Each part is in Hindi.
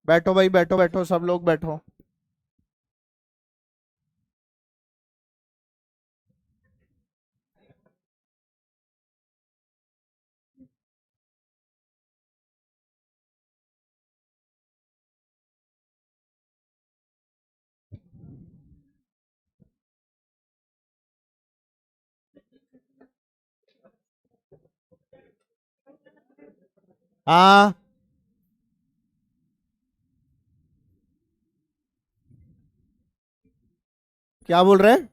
बैठो भाई, बैठो बैठो, सब लोग बैठो। हाँ, क्या बोल रहे हैं?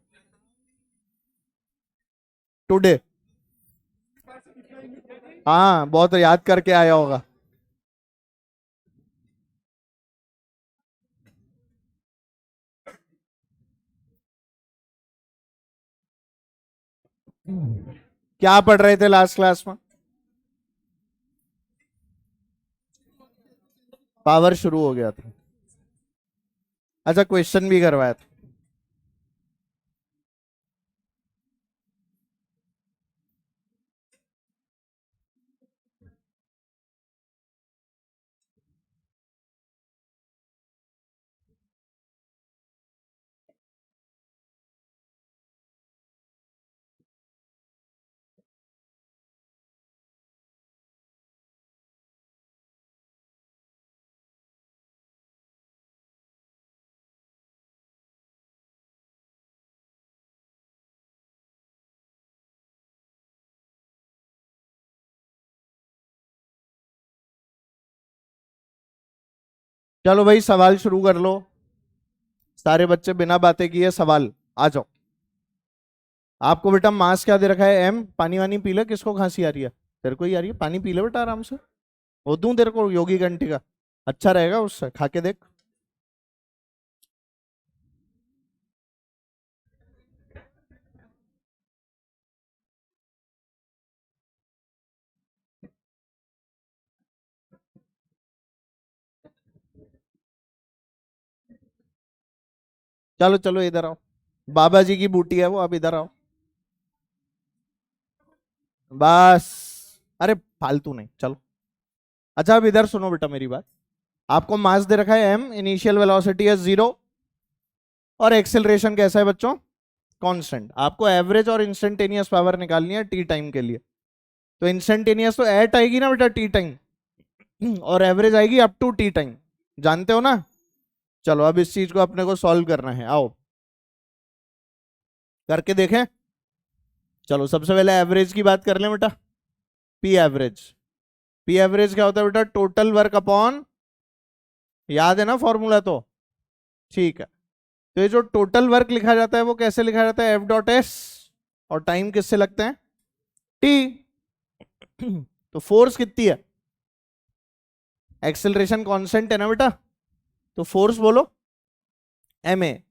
टुडे? हाँ, बहुत याद करके आया होगा। क्या पढ़ रहे थे लास्ट क्लास में? पावर शुरू हो गया था। अच्छा, क्वेश्चन भी करवाया था। चलो भाई, सवाल शुरू कर लो। सारे बच्चे बिना बातें किए सवाल। आ जाओ। आपको बेटा मास क्या दे रखा है? एम। पानी वानी पी ले। किसको खांसी आ रही है? तेरे को ही आ रही है? पानी पी ले बेटा आराम से। वो दूं तेरे को योगी घंटी का? अच्छा रहेगा, उससे खा के देख। चलो चलो, इधर आओ। बाबा जी की बूटी है वो, अब इधर आओ। बस। अरे, फालतू नहीं, चलो। अच्छा, अब इधर सुनो बेटा मेरी बात। आपको मास दे रखा है एम, इनिशियल वेलोसिटी है 0, और एक्सेलरेशन कैसा है बच्चों? कांस्टेंट। आपको एवरेज और इंस्टेंटेनियस पावर निकालनी है टी टाइम के लिए। तो इंस्टेंटेनियस तो एट आएगी ना बेटा टी टाइम, और एवरेज आएगी अप टू टी टाइम। जानते हो ना? चलो, अब इस चीज को अपने को सॉल्व करना है। आओ करके देखें। चलो, सबसे पहले एवरेज की बात कर लें बेटा। P average. पी एवरेज क्या होता है बेटा? टोटल वर्क अपॉन, याद है ना फॉर्मूला तो? ठीक है। तो ये जो टोटल वर्क लिखा जाता है वो कैसे लिखा जाता है? F dot S. और टाइम किससे लगते हैं? टी। तो फोर्स कितनी है? एक्सेलरेशन कांस्टेंट है ना बेटा, तो फोर्स बोलो एम ए।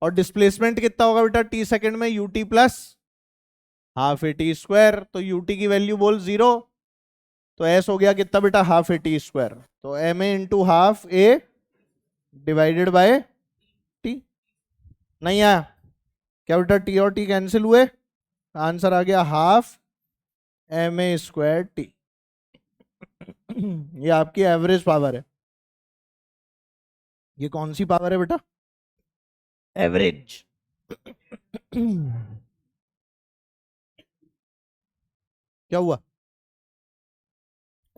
और डिस्प्लेसमेंट कितना होगा बेटा टी सेकंड में? UT plus half A T square. तो यूटी की वैल्यू बोल 0। तो एस हो गया कितना बेटा? Half A T square. तो M A into half A divided by T. नहीं आया क्या बेटा? टी और टी कैंसिल हुए, आंसर आ गया half M A square T. ये आपकी एवरेज पावर है। ये कौन सी पावर है बेटा? एवरेज। क्या हुआ?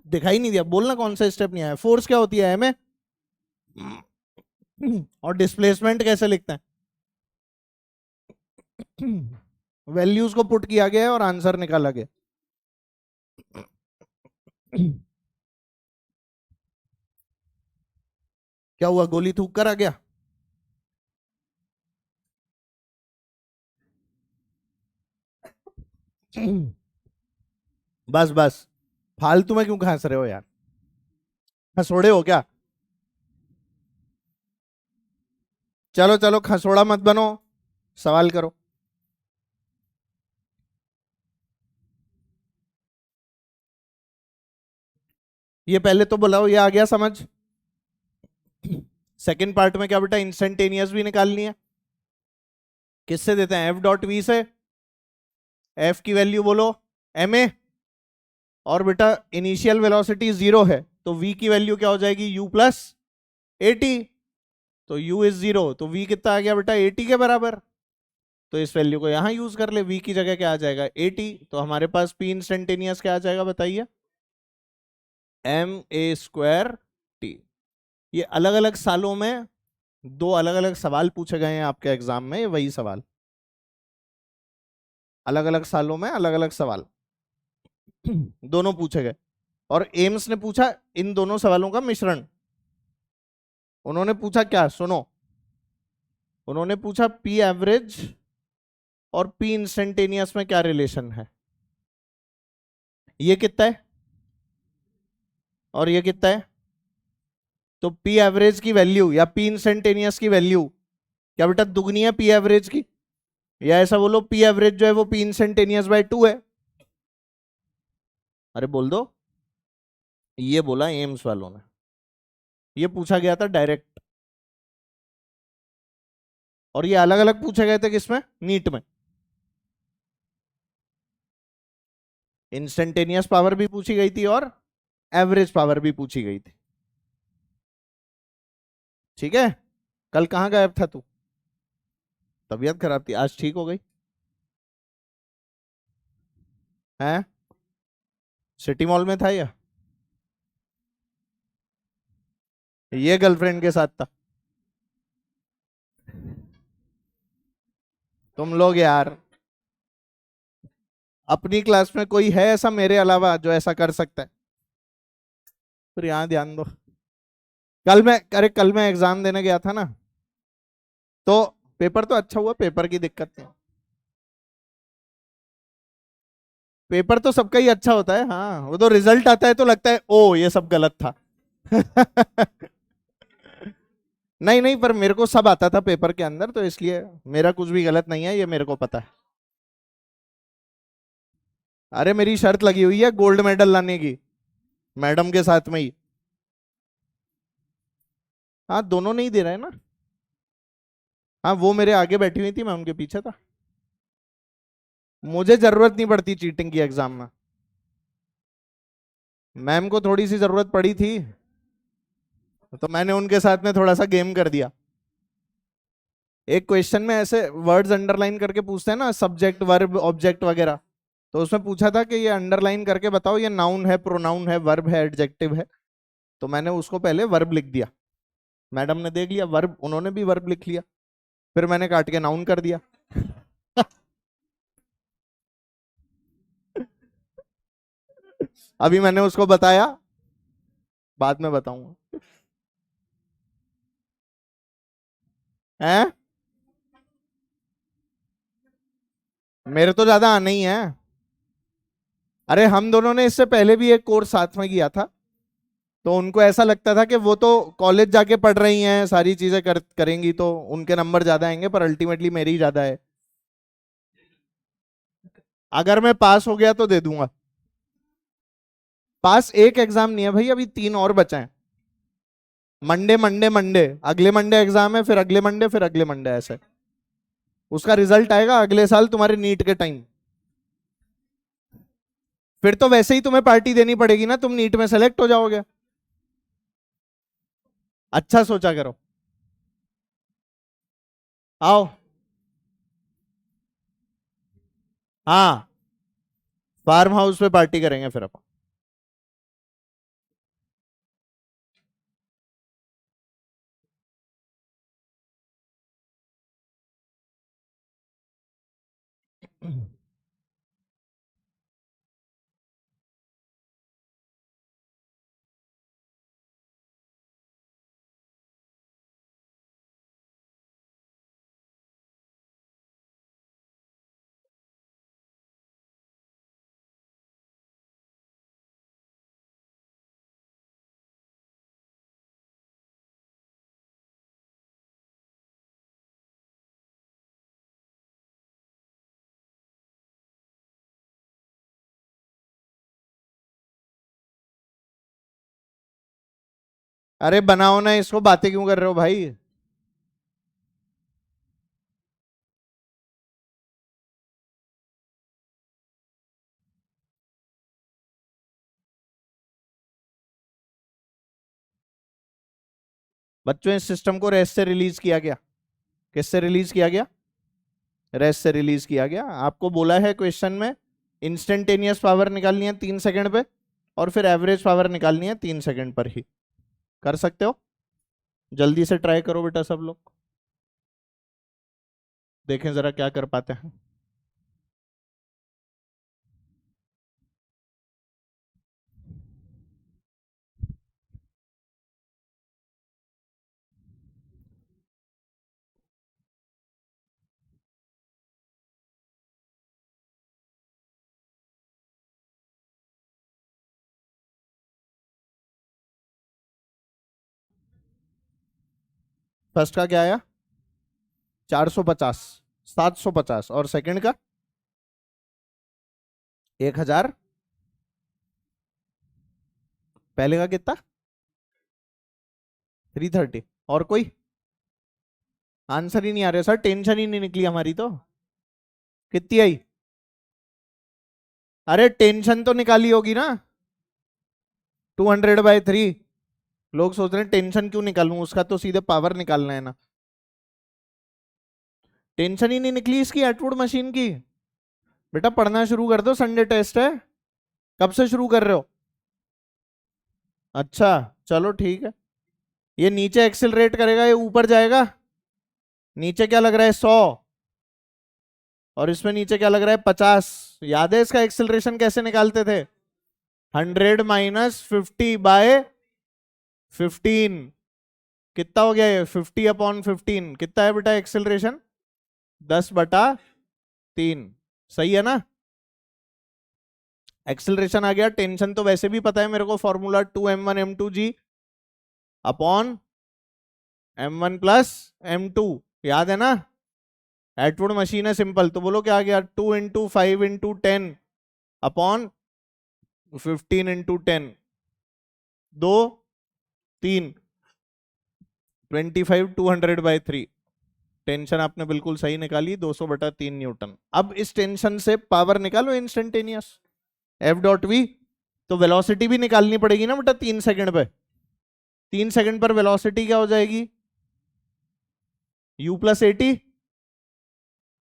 दिखाई नहीं दिया? बोलना कौन सा स्टेप नहीं आया। फोर्स क्या होती है? M A. और डिस्प्लेसमेंट कैसे लिखते हैं? वैल्यूज को पुट किया गया है और आंसर निकाला गया। क्या हुआ? गोली थूक कर आ गया? बस बस, फालतू में क्यों खांस रहे हो यार? खसोड़े हो क्या? चलो चलो, खसोड़ा मत बनो, सवाल करो। ये पहले तो बुलाओ, ये आ गया समझ? सेकंड पार्ट में क्या बेटा? इंस्टेंटेनियस भी निकालनी है। किससे देते हैं? एफ डॉट वी से। एफ की वैल्यू बोलो एम ए। और बेटा इनिशियल वेलोसिटी 0 है, तो v की वैल्यू क्या हो जाएगी, u प्लस 80। तो u इज 0, तो v कितना आ गया बेटा 80 के बराबर। तो इस वैल्यू को यहां यूज कर ले, v की जगह क्या आ जाएगा 80। तो हमारे पास p इंस्टेंटेनियस क्या आ जाएगा बताइए, ma² t। ये अलग अलग सालों में दो अलग अलग सवाल पूछे गए हैं आपके एग्जाम में, ये वही सवाल, अलग अलग सालों में अलग अलग सवाल दोनों पूछे गए। और एम्स ने पूछा इन दोनों सवालों का मिश्रण। उन्होंने पूछा क्या, सुनो, उन्होंने पूछा पी एवरेज और पी इंस्टेंटेनियस में क्या रिलेशन है, ये कितना है और ये कितना है। तो पी एवरेज की वैल्यू या पी इंस्टेंटेनियस की वैल्यू क्या बेटा दुगनी है पी एवरेज की, या ऐसा बोलो पी एवरेज जो है वो पी इंस्टेंटेनियस बाय 2 है। अरे बोल दो, ये बोला एम्स वालों ने, ये पूछा गया था डायरेक्ट। और ये अलग अलग पूछे गए थे किसमें, नीट में। इंस्टेंटेनियस पावर भी पूछी गई थी और एवरेज पावर भी पूछी गई थी। ठीक है, कल कहां गायब था तू, तबीयत खराब थी, आज ठीक हो गई है, सिटी मॉल में था या ये गर्लफ्रेंड के साथ था। तुम लोग यार, अपनी क्लास में कोई है ऐसा मेरे अलावा जो ऐसा कर सकता है, फिर यहां ध्यान दो। कल मैं, अरे कल मैं एग्जाम देने गया था ना, तो पेपर तो अच्छा हुआ, पेपर की दिक्कत नहीं, पेपर तो सबका ही अच्छा होता है, हाँ वो तो रिजल्ट आता है तो लगता है ओ ये सब गलत था नहीं नहीं, पर मेरे को सब आता था पेपर के अंदर, तो इसलिए मेरा कुछ भी गलत नहीं है, ये मेरे को पता है। अरे मेरी शर्त लगी हुई है गोल्ड मेडल लाने की, मैडम के साथ में ही। हाँ दोनों नहीं दे रहे हैं ना, हाँ वो मेरे आगे बैठी हुई थी, मैं उनके पीछे था। मुझे जरूरत नहीं पड़ती चीटिंग की एग्जाम में, मैम को थोड़ी सी जरूरत पड़ी थी, तो मैंने उनके साथ में थोड़ा सा गेम कर दिया। एक क्वेश्चन में ऐसे वर्ड्स अंडरलाइन करके पूछते हैं ना, सब्जेक्ट वर्ब ऑब्जेक्ट वगैरह, तो उसमें पूछा था कि ये अंडरलाइन करके बताओ ये नाउन है, प्रोनाउन है, वर्ब है, एडजेक्टिव है। तो मैंने उसको पहले वर्ब लिख दिया, मैडम ने देख लिया वर्ब, उन्होंने भी वर्ब लिख लिया, फिर मैंने काट के नाउन कर दिया अभी मैंने उसको बताया, बाद में बताऊंगा। हैं, मेरे तो ज्यादा आने ही है। अरे हम दोनों ने इससे पहले भी एक कोर्स साथ में किया था, तो उनको ऐसा लगता था कि वो तो कॉलेज जाके पढ़ रही हैं, सारी चीजें करेंगी तो उनके नंबर ज्यादा आएंगे, पर अल्टीमेटली मेरे ही ज्यादा है। अगर मैं पास हो गया तो दे दूंगा, पास एक एग्जाम नहीं है भाई, अभी 3 और बचे हैं। मंडे मंडे मंडे, अगले मंडे एग्जाम है, फिर अगले मंडे, फिर अगले मंडे, ऐसे उसका रिजल्ट आएगा अगले साल तुम्हारे नीट के टाइम। फिर तो वैसे ही तुम्हें पार्टी देनी पड़ेगी ना, तुम नीट में सेलेक्ट हो जाओगे। अच्छा सोचा करो, आओ। हाँ, फार्म हाउस पे पार्टी करेंगे फिर अपन। अरे बनाओ ना इसको, बातें क्यों कर रहे हो भाई। बच्चों इस सिस्टम को रेस्ट से रिलीज किया गया, किससे रिलीज किया गया? रेस्ट से रिलीज किया गया। आपको बोला है क्वेश्चन में इंस्टेंटेनियस पावर निकालनी है 3 सेकंड पे और फिर एवरेज पावर निकालनी है 3 सेकंड पर ही। कर सकते हो? जल्दी से ट्राई करो बेटा सब लोग, देखें जरा क्या कर पाते हैं। फर्स्ट का क्या आया? 450, 750 और सेकंड का 1000। पहले का कितना? 330। और कोई आंसर ही नहीं आ रहा सर, टेंशन ही नहीं निकली हमारी तो। कितनी आई? अरे टेंशन तो निकाली होगी ना, 200/3। लोग सोच रहे हैं टेंशन क्यों निकालूं, उसका तो सीधे पावर निकालना है ना। टेंशन ही नहीं निकली इसकी एटवुड मशीन की। बेटा पढ़ना शुरू कर दो, संडे टेस्ट है। कब से शुरू कर रहे हो? अच्छा चलो ठीक है। ये नीचे एक्सिलरेट करेगा, ये ऊपर जाएगा। नीचे क्या लग रहा है? 100। और इसमें नीचे क्या लग रहा है? 50। याद है इसका एक्सिलरेशन कैसे निकालते थे? 100 माइनस 50/15। कितना हो गया ये? 50/15 कितना है बेटा एक्सिलरेशन? 10/3। सही है ना? एक्सिलरेशन आ गया। टेंशन तो वैसे भी पता है मेरे को, formula 2m1m2g upon m1 plus m2 याद है ना। एटवुड मशीन है सिंपल, तो बोलो क्या आ गया? 2 × 5 × 10 अपॉन 15 × 10, 2 3 25 200/3। टेंशन आपने बिल्कुल सही निकाली, 200/3 न्यूटन। अब इस टेंशन से पावर निकालो इंस्टेंटेनियस, F.V। तो वेलोसिटी भी निकालनी पड़ेगी ना बेटा 3 सेकंड पे। 3 सेकंड पर वेलोसिटी क्या हो जाएगी? u + 80।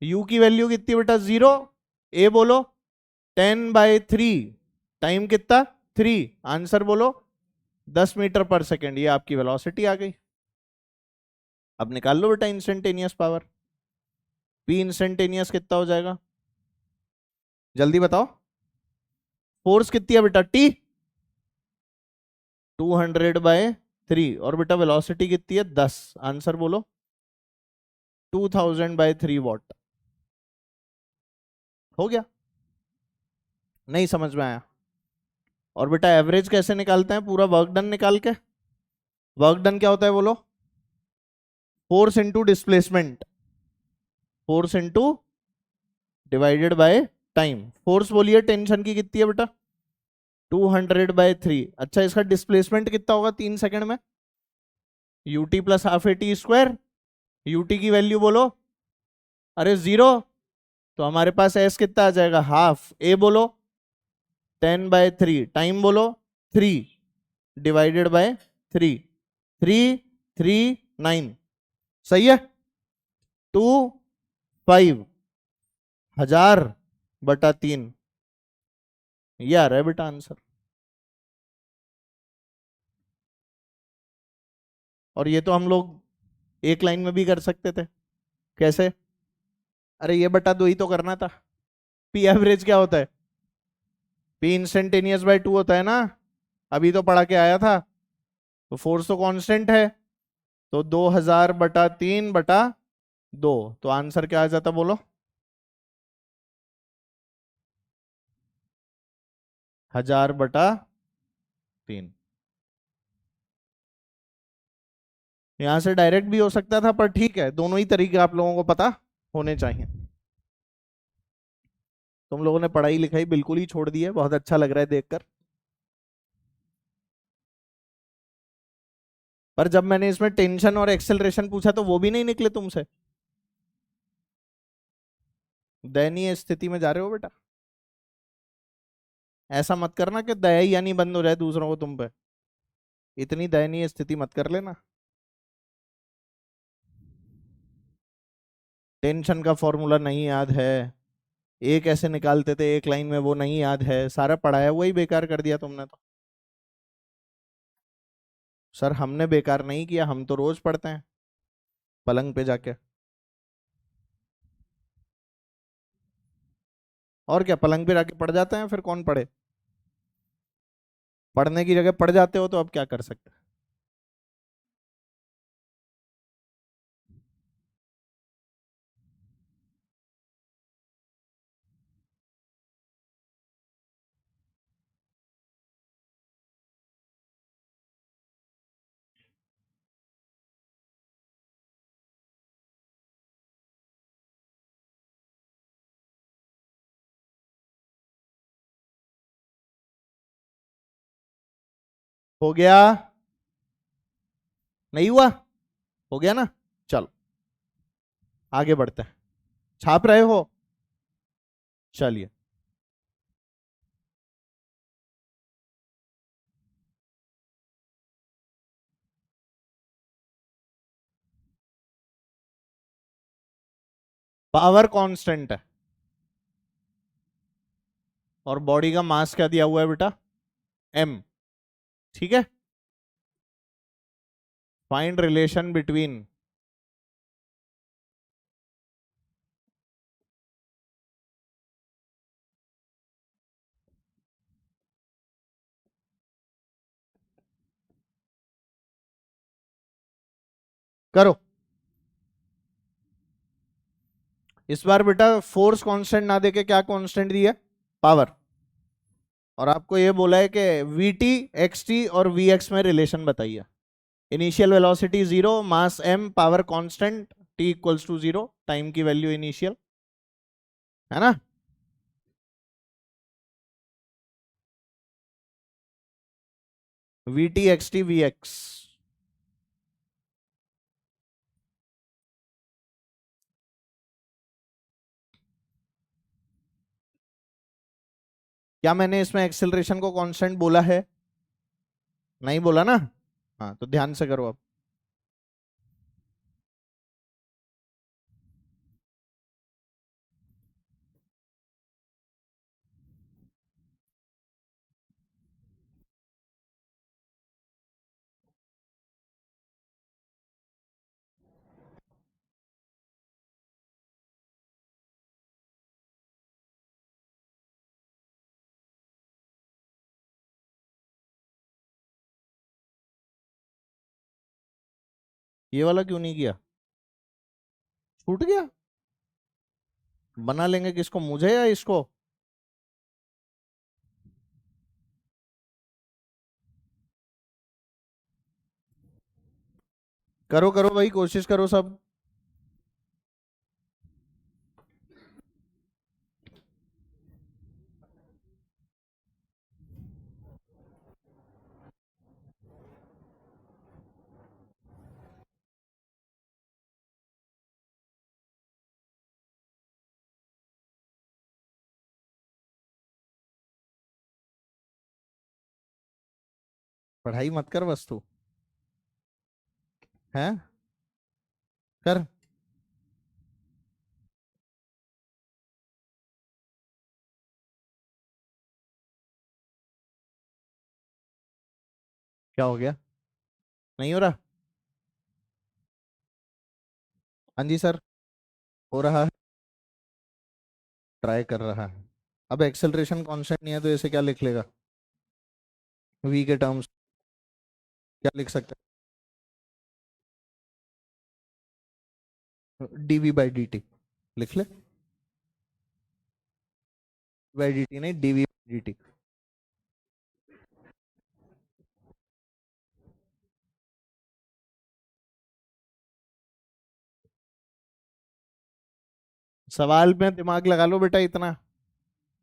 u की वैल्यू कितनी बेटा? 0। ए बोलो 10/3। टाइम कितना? 3। आंसर बोलो 10 मीटर पर सेकंड। ये आपकी वेलोसिटी आ गई। अब निकाल लो बेटा इंस्टेंटेनियस पावर। P इंस्टेंटेनियस कितना हो जाएगा? जल्दी बताओ। फोर्स कितनी है बेटा? T 200/3 और बेटा वेलोसिटी कितनी है? 10। आंसर बोलो 2000/3 वॉट। हो गया? नहीं समझ में आया? और बेटा एवरेज कैसे निकालते हैं? पूरा वर्क डन निकाल के। वर्क डन क्या होता है बोलो? Force into displacement, force into divided by time. Force बोलिए टेंशन की कितनी है बेटा? 200/3। अच्छा इसका डिस्प्लेसमेंट कितना होगा 3 सेकंड में? ut + ½ ut की वैल्यू बोलो। अरे 0। तो हमारे पास s कितना आ जाएगा? हाफ। a बोलो 10/3। टाइम बोलो 3 डिवाइडेड बाय 3, 339। सही है? 25,000/3 ये आ रहा है बेटा आंसर। और ये तो हम लोग एक लाइन में भी कर सकते थे। कैसे? अरे ये बटा 2 ही तो करना था। पी एवरेज क्या होता है? पी इंस्टेंटेनियस/2 होता है ना, अभी तो पढ़ा के आया था। तो फोर्स तो कांस्टेंट है, तो 2000/3/2। तो आंसर क्या आ जाता बोलो? 1000/3। यहां से डायरेक्ट भी हो सकता था, पर ठीक है दोनों ही तरीके आप लोगों को पता होने चाहिए। तुम लोगों ने पढ़ाई लिखाई बिल्कुल ही छोड़ दी है, बहुत अच्छा लग रहा है देखकर। पर जब मैंने इसमें टेंशन और एक्सेलरेशन पूछा तो वो भी नहीं निकले तुमसे। दयनीय स्थिति में जा रहे हो बेटा। ऐसा मत करना कि दया ही आनी बंद हो जाए दूसरों को तुम पे। इतनी दयनीय स्थिति मत कर लेना। टेंशन का फॉर्मूला नहीं याद है, एक ऐसे निकालते थे एक लाइन में, वो नहीं याद है, सारा पढ़ाया वही बेकार कर दिया तुमने तो। सर हमने बेकार नहीं किया, हम तो रोज पढ़ते हैं पलंग पे जाके। और क्या, पलंग पे जाके पढ़ जाते हैं, फिर कौन पढ़े? पढ़ने की जगह पढ़ जाते हो तो अब क्या कर सकते हैं। हो गया? नहीं हुआ? हो गया ना? चलो आगे बढ़ते हैं। छाप रहे हो? चलिए। पावर कांस्टेंट है और बॉडी का मास क्या दिया हुआ है बेटा? एम। ठीक है। फाइंड रिलेशन बिटवीन करो। इस बार बेटा फोर्स कांस्टेंट ना देके क्या कांस्टेंट दिया? पावर। और आपको ये बोला है कि वी टी एक्स टी और वी एक्स में रिलेशन बताइए। Initial velocity zero, mass M, power constant, T equals to zero, time की वैल्यू इनिशियल, है ना? V T X T V X. क्या मैंने इसमें एक्सेलरेशन को कांस्टेंट बोला है? नहीं बोला ना? हाँ तो ध्यान से करो अब। ये वाला क्यों नहीं किया? छूट गया? बना लेंगे किसको, मुझे या इसको? करो करो भाई, कोशिश करो सब। पढ़ाई मत कर बस तू, है? कर। क्या हो गया? नहीं हो रहा? हाँ जी सर। हो रहा है, ट्राई कर रहा है। अब एक्सेलरेशन कांस्टेंट नहीं है तो ऐसे क्या लिख लेगा? वी के टर्म्स क्या लिख सकते हैं? डीवी बाई डी टी लिख ले। बाई डी टी नहीं, डीवी बाई डी टी। सवाल में दिमाग लगा लो बेटा, इतना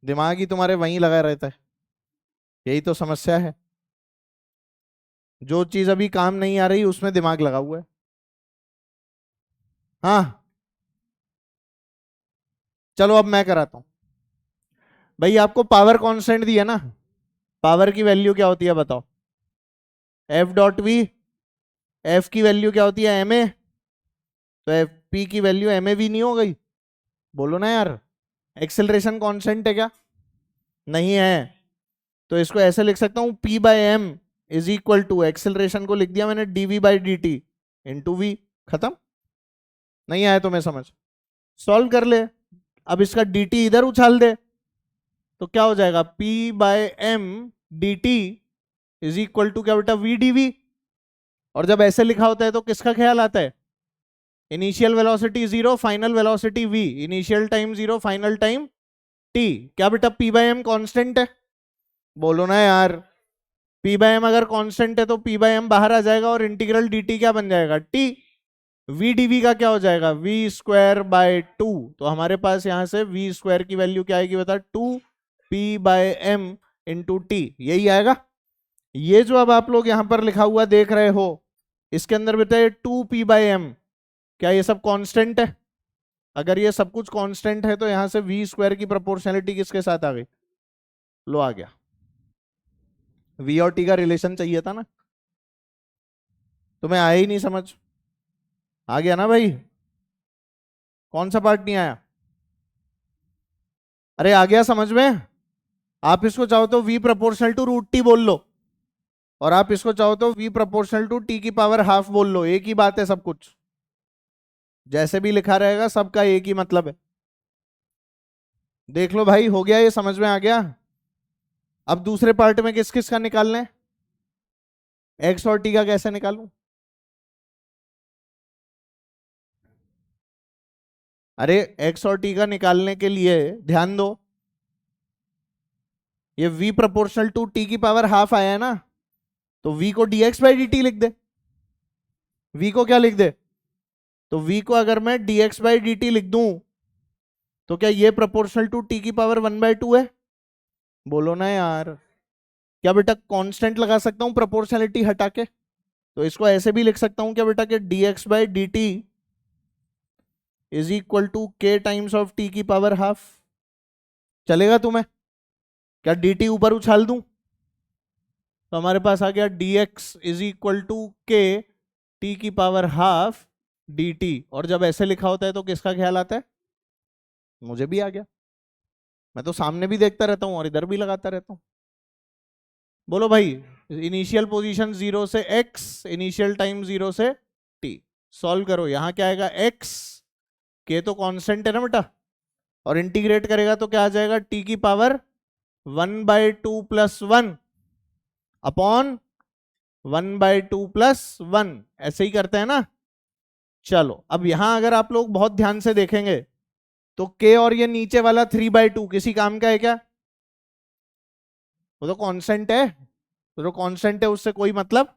दिमाग ही तुम्हारे वहीं लगा रहता है, यही तो समस्या है। जो चीज अभी काम नहीं आ रही उसमें दिमाग लगा हुआ है। हाँ चलो अब मैं कराता हूं। भाई आपको पावर कांस्टेंट दिया ना, पावर की वैल्यू क्या होती है बताओ? F dot V. एफ की वैल्यू क्या होती है? M A. तो एफ पी की वैल्यू एम ए वी नहीं हो गई? बोलो ना यार। एक्सेलरेशन कांस्टेंट है क्या? नहीं है। तो इसको ऐसे लिख सकता हूं, P by M is equal to, acceleration को लिख दिया मैंने DV by D T into V. खत्म। नहीं आया तुम्हें समझ? सॉल्व कर ले। अब इसका dt इधर उछाल दे तो क्या हो जाएगा, p by M D T is equal to क्या बेटा, v dv। और जब ऐसे लिखा होता है तो किसका ख्याल आता है? Initial velocity zero, final velocity v, initial time zero, final time t। क्या बेटा p बाय एम कॉन्स्टेंट है? बोलो ना यार। p बाय एम अगर कांस्टेंट है तो p बाय एम बाहर आ जाएगा और इंटीग्रल dt क्या बन जाएगा, t। वी डीवी का क्या हो जाएगा, वी स्क्वायर बाय टू। तो हमारे पास यहां से वी स्क्वायर की वैल्यू क्या आएगी बता, two P by M into T, यही आएगा। ये जो अब आप लोग यहां पर लिखा हुआ देख रहे हो, इसके अंदर बताइए टू पी बाय एम, क्या ये सब कांस्टेंट है? अगर ये सब कुछ कांस्टेंट है तो यहां से वी स्क्वायर की प्रोपोर्शनलिटी किसके साथ आ गई? लो आ गया। वी और टी का रिलेशन चाहिए था ना, तुम्हें आया ही नहीं समझ। आ गया ना भाई? कौन सा पार्ट नहीं आया? अरे आ गया समझ में? आप इसको चाहो तो v proportional to root T बोल लो, और आप इसको चाहो तो v प्रोपोर्शनल टू टी की पावर हाफ बोल लो, एक ही बात है सब कुछ। जैसे भी लिखा रहेगा सबका एक ही मतलब है। देख लो भाई, हो गया, ये समझ में आ गया। अब दूसरे पार्ट में किस किस का निकालना है? एक्स और टी का कैसे निकालूं? अरे एक्स और टी का निकालने के लिए ध्यान दो, ये v प्रोपोर्शनल टू टी की पावर हाफ आया है ना, तो v को dx बाई डी टी लिख दे। v को क्या लिख दे? तो v को अगर मैं dx बाई डी टी लिख दूं तो क्या ये प्रोपोर्शनल टू टी की पावर वन बाय टू है? बोलो ना यार। क्या बेटा कांस्टेंट लगा सकता हूं प्रोपोर्शनलिटी हटा के? तो इसको ऐसे भी लिख सकता हूं क्या बेटा, कि dx by D T is equal to K times of T की पावर हाफ। चलेगा तुम्हें? क्या dt ऊपर उछाल दूं? तो हमारे पास आ गया dx इज इक्वल टू के टी की पावर हाफ dt। और जब ऐसे लिखा होता है तो किसका ख्याल आता है? मुझे भी आ गया, मैं तो सामने भी देखता रहता हूं और इधर भी लगाता रहता हूं। बोलो भाई, इनिशियल पोजीशन जीरो से x, इनिशियल टाइम जीरो से t। सॉल्व करो, यहां क्या आएगा, x, k तो कांस्टेंट है ना बेटा, और इंटीग्रेट करेगा तो क्या आ जाएगा, t की power one by two plus one upon one by two plus one, ऐसे ही करते हैं ना। चलो अब यहां अगर आप लोग बहुत ध्यान से देखेंगे तो k और ये नीचे वाला थ्री बाय टू किसी काम का है क्या? वो तो कांस्टेंट है, तो जो कांस्टेंट है उससे कोई मतलब।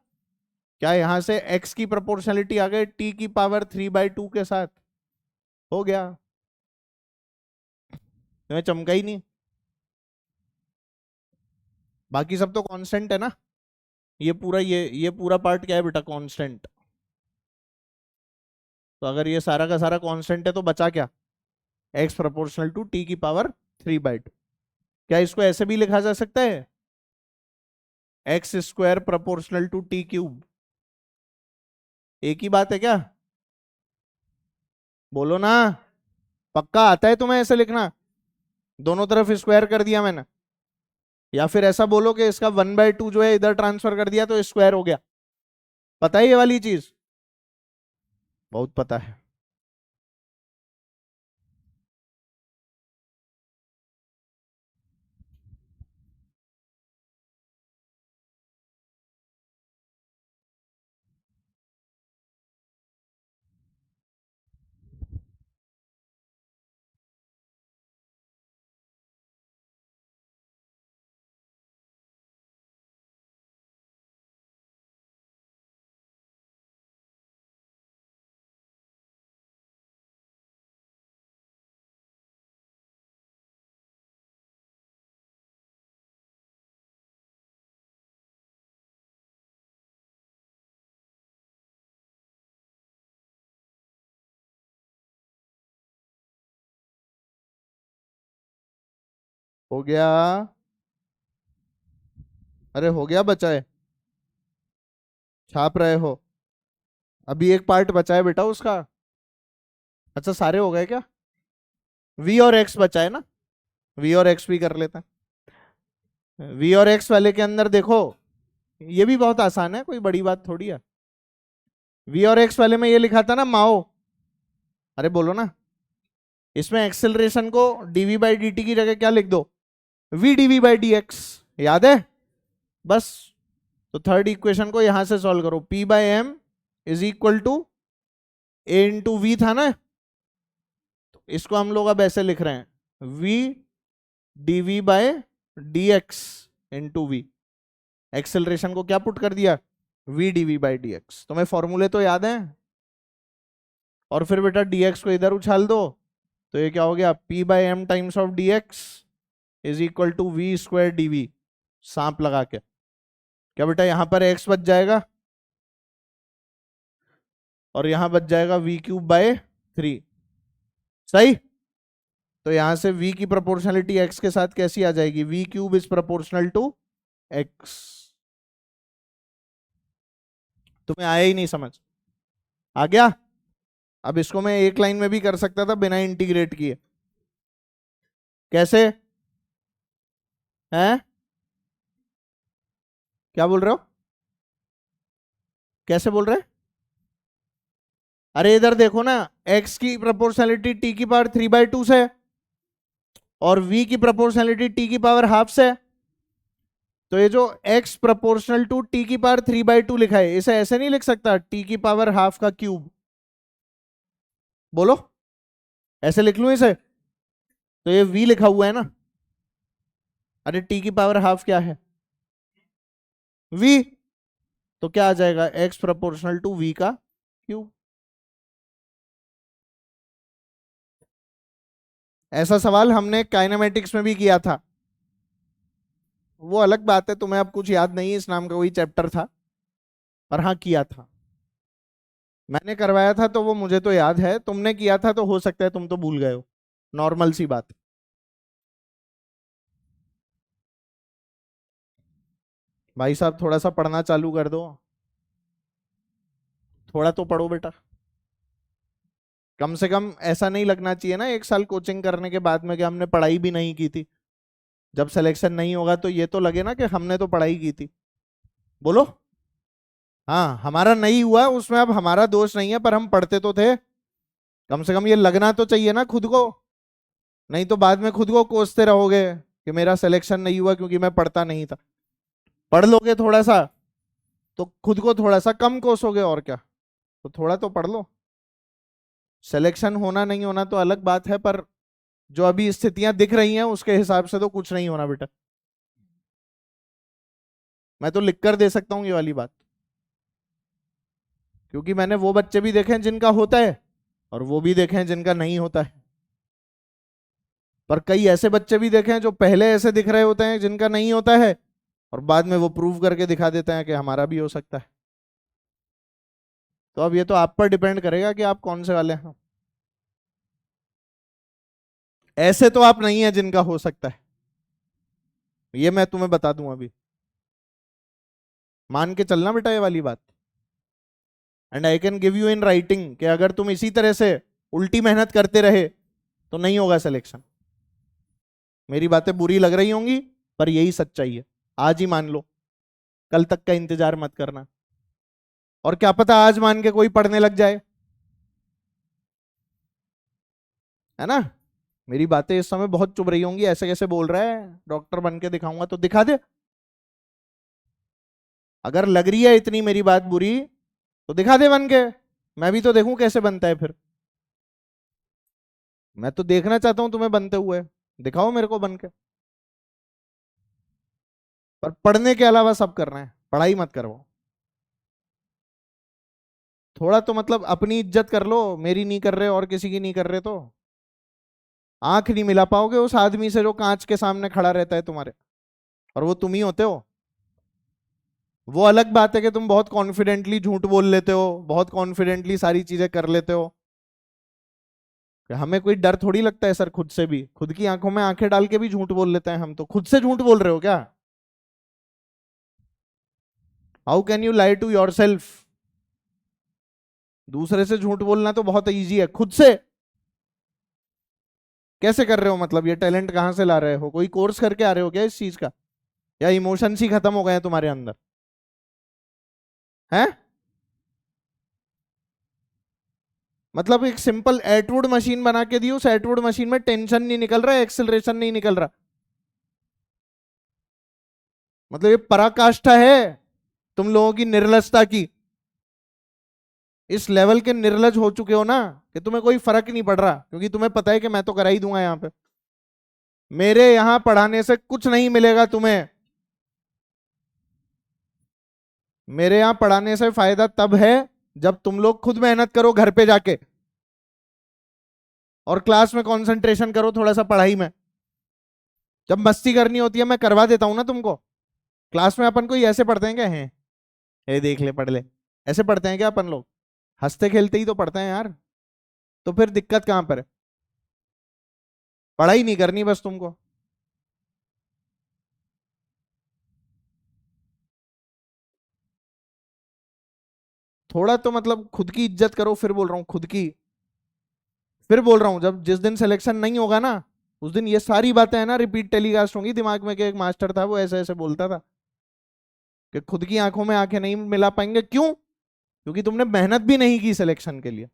क्या यहां से x की प्रोपोर्शनलिटी आ गई t की पावर थ्री बाय टू के साथ, हो गया। तुम्हें चमका ही नहीं? बाकी सब तो कांस्टेंट है ना, ये पूरा पार्ट क्या है बेटा, कांस्टेंट। तो अगर ये सारा का सारा कांस्टेंट है तो बचा क्या, x प्रोपोर्शनल टू t की पावर थ्री बाय टू। क्या इसको ऐसे भी लिखा जा सकता है, X square proportional to T cube? एक ही बात है क्या? बोलो ना। पक्का आता है तुम्हें ऐसे लिखना? दोनों तरफ स्क्वायर कर दिया मैंने, या फिर ऐसा बोलो कि इसका वन बाय टू जो है इधर ट्रांसफर कर दिया तो स्क्वायर हो गया। पता है ये वाली चीज? बहुत पता है। हो गया? अरे हो गया, बचा है? छाप रहे हो? अभी एक पार्ट बचा है बेटा उसका। अच्छा सारे हो गए क्या? वी और एक्स बचा है ना, वी और एक्स भी कर लेते हैं। वी और एक्स वाले के अंदर देखो, ये भी बहुत आसान है, कोई बड़ी बात थोड़ी है। वी और एक्स वाले में ये लिखा था ना माओ, अरे बोलो ना, इसमें एक्सेलरेशन को डीवी बाई डी टी की जगह क्या लिख दो, V DV by D X, याद है? बस, तो थर्ड इक्वेशन को यहां से सॉल्व करो, P by M is equal to A into V था ना, तो इसको हम लोग अब ऐसे लिख रहे हैं, V DV by D X into V, acceleration को क्या पुट कर दिया, V DV by D X. तुम्हें फॉर्मूले तो याद है, और फिर बेटा डी एक्स को इधर उछाल दो, तो ये क्या हो गया, P by M times of D X is equal to V square D V, सांप लगा के। क्या बेटा यहां पर एक्स बच जाएगा, और यहां बच जाएगा वी क्यूब बाय 3, सही। तो यहां से v की प्रोपोर्शनलिटी x के साथ कैसी आ जाएगी, v cube is proportional to x। तुम्हें आया ही नहीं समझ, आ गया? अब इसको मैं एक लाइन में भी कर सकता था बिना इंटीग्रेट किए, कैसे? हैं, क्या बोल रहे हो, कैसे बोल रहे? अरे इधर देखो ना, x की प्रोपोर्शनलिटी t की पावर 3/2 से, और v की प्रोपोर्शनलिटी t की पावर हाफ से, तो ये जो x प्रोपोर्शनल टू t की पावर 3/2 लिखा है, इसे ऐसे नहीं लिख सकता t की पावर हाफ का क्यूब, बोलो ऐसे लिख लूं इसे, तो ये v लिखा हुआ है ना, अरे t की पावर हाफ क्या है, v, तो क्या आ जाएगा, x प्रोपोर्शनल टू v का क्यूब। ऐसा सवाल हमने काइनेमेटिक्स में भी किया था, वो अलग बात है, तुम्हें अब कुछ याद नहीं है, इस नाम का कोई चैप्टर था, पर हाँ किया था, मैंने करवाया था तो वो मुझे तो याद है, तुमने किया था तो हो सकता है तुम तो भूल गए हो, नॉर्मल सी बात। भाई साहब थोड़ा सा पढ़ना चालू कर दो, थोड़ा तो पढ़ो बेटा, कम से कम ऐसा नहीं लगना चाहिए ना एक साल कोचिंग करने के बाद में कि हमने पढ़ाई भी नहीं की थी, जब सिलेक्शन नहीं होगा तो ये तो लगे ना कि हमने तो पढ़ाई की थी, बोलो। हाँ हमारा नहीं हुआ उसमें अब हमारा दोष नहीं है, पर हम पढ़ते तो थे, कम से कम ये लगना तो चाहिए ना खुद को, नहीं तो बाद में खुद को कोसते रहोगे कि मेरा सिलेक्शन नहीं हुआ क्योंकि मैं पढ़ता नहीं था। पढ़ लोगे थोड़ा सा तो खुद को थोड़ा सा कम कोसोगे, और क्या, तो थोड़ा तो पढ़ लो। सिलेक्शन होना नहीं होना तो अलग बात है, पर जो अभी स्थितियां दिख रही हैं उसके हिसाब से तो कुछ नहीं होना बेटा, मैं तो लिख कर दे सकता हूं ये वाली बात, क्योंकि मैंने वो बच्चे भी देखे हैं जिनका होता है, और वो भी देखे हैं जिनका नहीं होता है, पर कई ऐसे बच्चे भी देखे हैं जो पहले ऐसे दिख रहे होते हैं जिनका नहीं होता है, और बाद में वो प्रूव करके दिखा देते हैं कि हमारा भी हो सकता है। तो अब ये तो आप पर डिपेंड करेगा कि आप कौन से वाले हैं, ऐसे तो आप नहीं है जिनका हो सकता है, ये मैं तुम्हें बता दूं अभी, मान के चलना बेटा ये वाली बात। And I can give you in writing कि अगर तुम इसी तरह से उल्टी मेहनत करते रहे तो नहीं होगा सिलेक्शन। मेरी बातें बुरी लग रही होंगी पर यही सच्चाई है, आज ही मान लो, कल तक का इंतजार मत करना, और क्या पता आज मान के कोई पढ़ने लग जाए, है ना? मेरी बातें इस समय बहुत चुभ रही होंगी, ऐसे कैसे बोल रहा है, डॉक्टर बन के दिखाऊंगा, तो दिखा दे, अगर लग रही है इतनी मेरी बात बुरी तो दिखा दे बन के, मैं भी तो देखूं कैसे बनता है फिर, मैं तो देखना चाहता हूं तुम्हें बनते हुए, दिखाओ मेरे को बन के। पर पढ़ने के अलावा सब करना है, पढ़ाई मत करो, थोड़ा तो मतलब अपनी इज्जत कर लो, मेरी नहीं कर रहे और किसी की नहीं कर रहे तो आंख नहीं मिला पाओगे उस आदमी से जो कांच के सामने खड़ा रहता है तुम्हारे, और वो तुम ही होते हो। वो अलग बात है कि तुम बहुत कॉन्फिडेंटली झूठ बोल लेते हो, बहुत कॉन्फिडेंटली सारी चीजें कर लेते हो, कि हमें कोई डर थोड़ी लगता है सर, खुद से भी, खुद की आंखों में आंखें डाल के भी झूठ बोल लेते हैं हम, तो खुद से झूठ बोल रहे हो क्या? How can you lie to yourself? दूसरे से झूठ बोलना तो बहुत इजी है, खुद से कैसे कर रहे हो? मतलब ये टैलेंट कहाँ से ला रहे हो? कोई कोर्स करके आ रहे हो क्या इस चीज का, या इमोशंस ही खत्म हो गए हैं तुम्हारे अंदर? हैं? मतलब एक सिंपल एटवुड मशीन बना के दी, उस एटवुड मशीन में टेंशन नहीं निकल रहा, एक्सेलरेशन नहीं निकल रहा। मतलब ये पराकाष्ठा है तुम लोगों की निर्लजता की। इस लेवल के निर्लज हो चुके हो ना कि तुम्हें कोई फर्क नहीं पड़ रहा, क्योंकि तुम्हें पता है कि मैं तो करा ही दूंगा यहाँ पे। मेरे यहां पढ़ाने से कुछ नहीं मिलेगा तुम्हें। मेरे यहां पढ़ाने से फायदा तब है जब तुम लोग खुद मेहनत करो घर पे जाके, और क्लास में कंसंट्रेशन करो थोड़ा सा पढ़ाई में। जब मस्ती करनी होती है मैं करवा देता हूं ना तुमको। क्लास में अपन कोई ऐसे पढ़ते हैं क्या? हैं, ये देख ले पढ़ ले, ऐसे पढ़ते हैं क्या अपन लोग? हंसते खेलते ही तो पढ़ते हैं यार। तो फिर दिक्कत कहां पर है? पढ़ाई नहीं करनी बस तुमको। थोड़ा तो मतलब खुद की इज्जत करो, फिर बोल रहा हूँ खुद की। फिर बोल रहा हूँ, जब जिस दिन सिलेक्शन नहीं होगा ना, उस दिन ये सारी बातें है ना रिपीट टेलीकास्ट होंगी दिमाग में, कि एक मास्टर था वो ऐसे ऐसे बोलता था कि खुद की आंखों में आंखें नहीं मिला पाएंगे। क्यों? क्योंकि तुमने मेहनत भी नहीं की सिलेक्शन के लिए।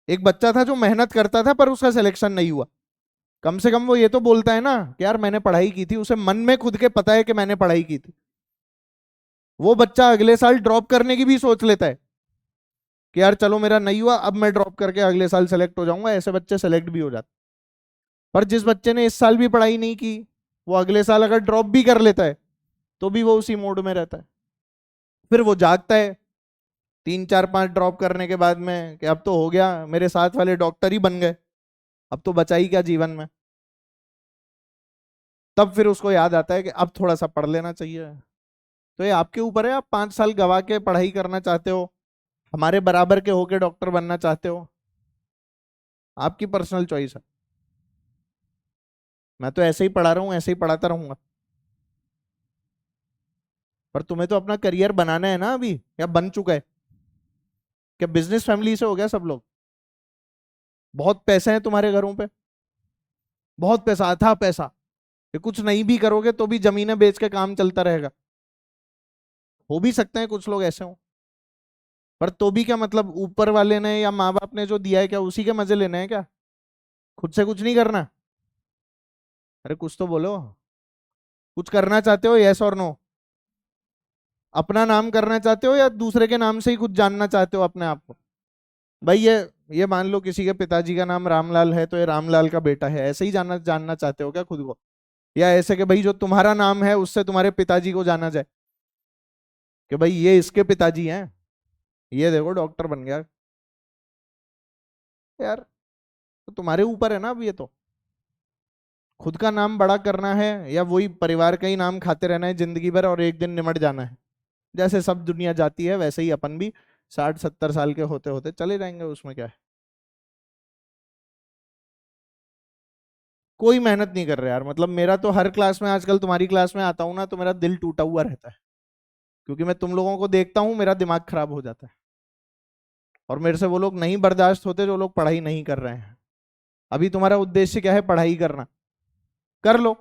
एक बच्चा था जो मेहनत करता था पर उसका सिलेक्शन नहीं हुआ, कम से कम वो ये तो बोलता है ना कि यार मैंने पढ़ाई की थी, उसे मन में खुद के पता है कि मैंने पढ़ाई की थी। वो बच्चा अगले साल ड्रॉप करने की भी सोच लेता है कि यार चलो मेरा नहीं हुआ, अब मैं ड्रॉप करके अगले साल सेलेक्ट हो जाऊंगा। ऐसे बच्चे सेलेक्ट भी हो जाते। पर जिस बच्चे ने इस साल भी पढ़ाई नहीं की, वो अगले साल अगर ड्रॉप भी कर लेता है तो भी वो उसी मोड में रहता है। फिर वो जागता है 3 4 5 ड्रॉप करने के बाद में कि अब तो हो गया, मेरे साथ वाले डॉक्टर ही बन गए, अब तो बचा ही क्या जीवन में। तब फिर उसको याद आता है कि अब थोड़ा सा पढ़ लेना चाहिए। तो ये आपके ऊपर है, आप 5 साल गवा के पढ़ाई करना चाहते हो, हमारे बराबर के होके डॉक्टर बनना चाहते हो, आपकी पर्सनल चॉइस है। मैं तो ऐसे ही पढ़ा रहा हूँ, ऐसे ही पढ़ाता रहूंगा। पर तुम्हें तो अपना करियर बनाना है ना अभी, या बन चुका है? क्या बिजनेस फैमिली से हो गया सब लोग? बहुत पैसे हैं तुम्हारे घरों पे, बहुत पैसा, अथाह पैसा, कि कुछ नहीं भी करोगे तो भी जमीनें बेच के काम चलता रहेगा। हो भी सकते हैं कुछ लोग ऐसे हो, पर तो भी क्या मतलब, ऊपर वाले ने या माँ बाप ने जो दिया है क्या उसी के मजे लेने हैं क्या? खुद से कुछ नहीं करना? अरे कुछ तो बोलो। कुछ करना चाहते हो, यस और नो? अपना नाम करना चाहते हो या दूसरे के नाम से ही कुछ जानना चाहते हो अपने आप को? भाई ये मान लो किसी के पिताजी का नाम रामलाल है तो ये रामलाल का बेटा है, ऐसे ही जानना जानना चाहते हो क्या खुद को? या ऐसे कि भाई जो तुम्हारा नाम है उससे तुम्हारे पिताजी को जाना जाए, कि भाई ये इसके पिताजी हैं, ये देखो डॉक्टर बन गया। यार तो तुम्हारे ऊपर है ना अब ये तो। खुद का नाम बड़ा करना है या वही परिवार का ही नाम खाते रहना है जिंदगी भर और एक दिन निमट जाना है? जैसे सब दुनिया जाती है वैसे ही अपन भी 60 70 साल के होते होते चले जाएंगे, उसमें क्या है। कोई मेहनत नहीं कर रहा यार। मतलब मेरा तो हर क्लास में, आजकल तुम्हारी क्लास में आता हूँ ना तो मेरा दिल टूटा हुआ रहता है, क्योंकि मैं तुम लोगों को देखता हूँ मेरा दिमाग खराब हो जाता है। और मेरे से वो लोग नहीं बर्दाश्त होते जो लोग पढ़ाई नहीं कर रहे हैं। अभी तुम्हारा उद्देश्य क्या है? पढ़ाई करना। कर लो,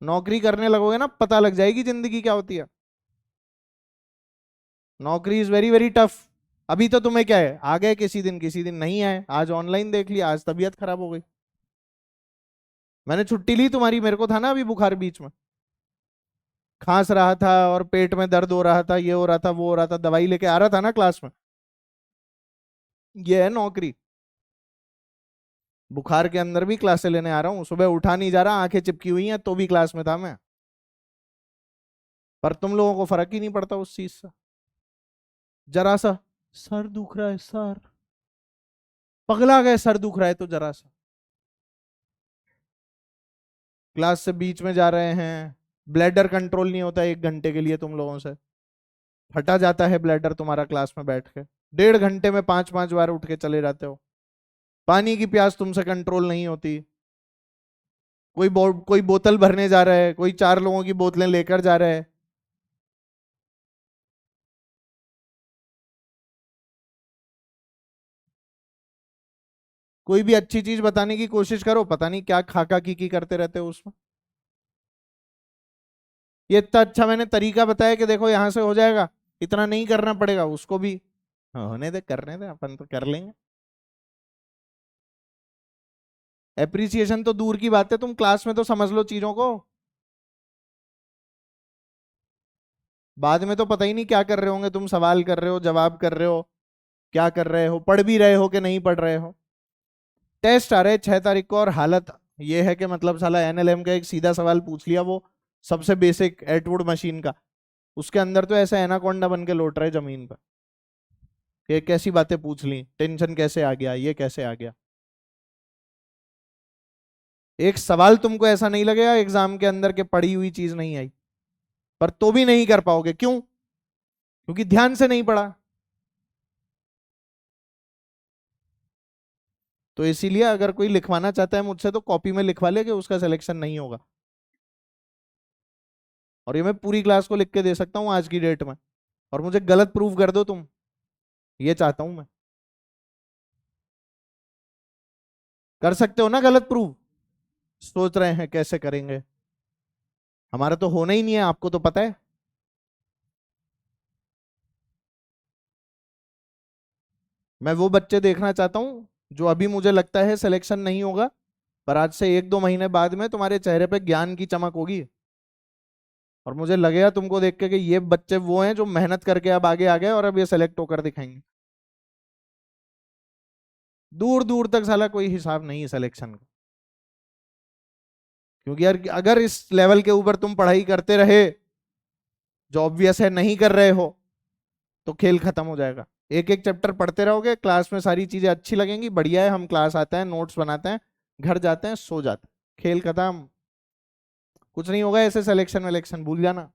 नौकरी करने लगोगे ना पता लग जाएगी जिंदगी क्या होती है। नौकरी इज वेरी वेरी टफ। अभी तो तुम्हें क्या है, आ गए किसी दिन नहीं आए, आज ऑनलाइन देख लिया, आज तबीयत खराब हो गई। मैंने छुट्टी ली तुम्हारी, मेरे को था ना अभी बुखार बीच में, खांस रहा था और पेट में दर्द हो रहा था, ये हो रहा था वो हो रहा था, दवाई लेके आ रहा था ना क्लास में। ये है नौकरी। बुखार के अंदर भी क्लासे लेने आ रहा हूँ, सुबह उठा नहीं जा रहा, आंखें चिपकी हुई हैं तो भी क्लास में था मैं। पर तुम लोगों को फर्क ही नहीं पड़ता उस चीज से। जरा सा सर दुख रहा है, सर पगला गए, सर दुख रहा है तो जरा सा क्लास से बीच में जा रहे हैं, ब्लैडर कंट्रोल नहीं होता 1 घंटे के लिए तुम लोगों से, फटा जाता है ब्लैडर तुम्हारा क्लास में बैठ के। 1.5 घंटे में 5 5 बार उठ के चले जाते हो। पानी की प्यास तुमसे कंट्रोल नहीं होती। कोई बोतल भरने जा रहा है, कोई 4 लोगों की बोतलें लेकर जा रहा है। कोई भी अच्छी चीज बताने की कोशिश करो, पता नहीं क्या खाका की करते रहते हो उसमें। ये इतना अच्छा मैंने तरीका बताया कि देखो यहां से हो जाएगा, इतना नहीं करना पड़ेगा उसको भी। हाँ, होने दे, करने दे, अपन तो कर लेंगे। एप्रिसिएशन तो दूर की बात है, तुम क्लास में तो समझ लो चीजों को, बाद में तो पता ही नहीं क्या कर रहे होंगे तुम, सवाल कर रहे हो, जवाब कर रहे हो, क्या कर रहे हो, पढ़ भी रहे हो कि नहीं पढ़ रहे हो। टेस्ट आ रहे 6 तारीख को, और हालत ये है कि मतलब साला एनएलएम का एक सीधा सवाल पूछ लिया, वो सबसे बेसिक एटवुड मशीन का, उसके अंदर तो ऐसा एनाकोंडा बन के लौट रहे जमीन पर कि कैसी बातें पूछ ली, टेंशन कैसे आ गया, ये कैसे आ गया। एक सवाल तुमको ऐसा नहीं लगेगा एग्जाम के अंदर के पढ़ी हुई चीज नहीं आई, पर तो भी नहीं कर पाओगे, क्यों? क्योंकि ध्यान से नहीं पढ़ा। तो इसीलिए अगर कोई लिखवाना चाहता है मुझसे तो कॉपी में लिखवा ले कि उसका सिलेक्शन नहीं होगा, और ये मैं पूरी क्लास को लिख के दे सकता हूँ आज की डेट में, और मुझे गलत प्रूव कर दो तुम, ये चाहता हूं मैं। कर सकते हो ना गलत प्रूव? सोच रहे हैं कैसे करेंगे, हमारा तो होना ही नहीं है, आपको तो पता है। मैं वो बच्चे देखना चाहता हूं जो अभी मुझे लगता है सिलेक्शन नहीं होगा, पर आज से 1-2 महीने बाद में तुम्हारे चेहरे पे ज्ञान की चमक होगी, और मुझे लगेगा तुमको देख के कि ये बच्चे वो हैं जो मेहनत करके अब आगे आ गए और अब ये सेलेक्ट होकर दिखाएंगे। दूर दूर तक साला कोई हिसाब नहीं है सिलेक्शन का, क्योंकि यार अगर इस लेवल के ऊपर तुम पढ़ाई करते रहे जो ऑब्वियस है नहीं कर रहे हो, तो खेल खत्म हो जाएगा। एक एक चैप्टर पढ़ते रहोगे, क्लास में सारी चीजें अच्छी लगेंगी, बढ़िया है, हम क्लास आते हैं, नोट्स बनाते हैं, घर जाते हैं, सो जाते हैं, खेल खत्म। कुछ नहीं होगा ऐसे, सिलेक्शन विलेक्शन भूल जाना।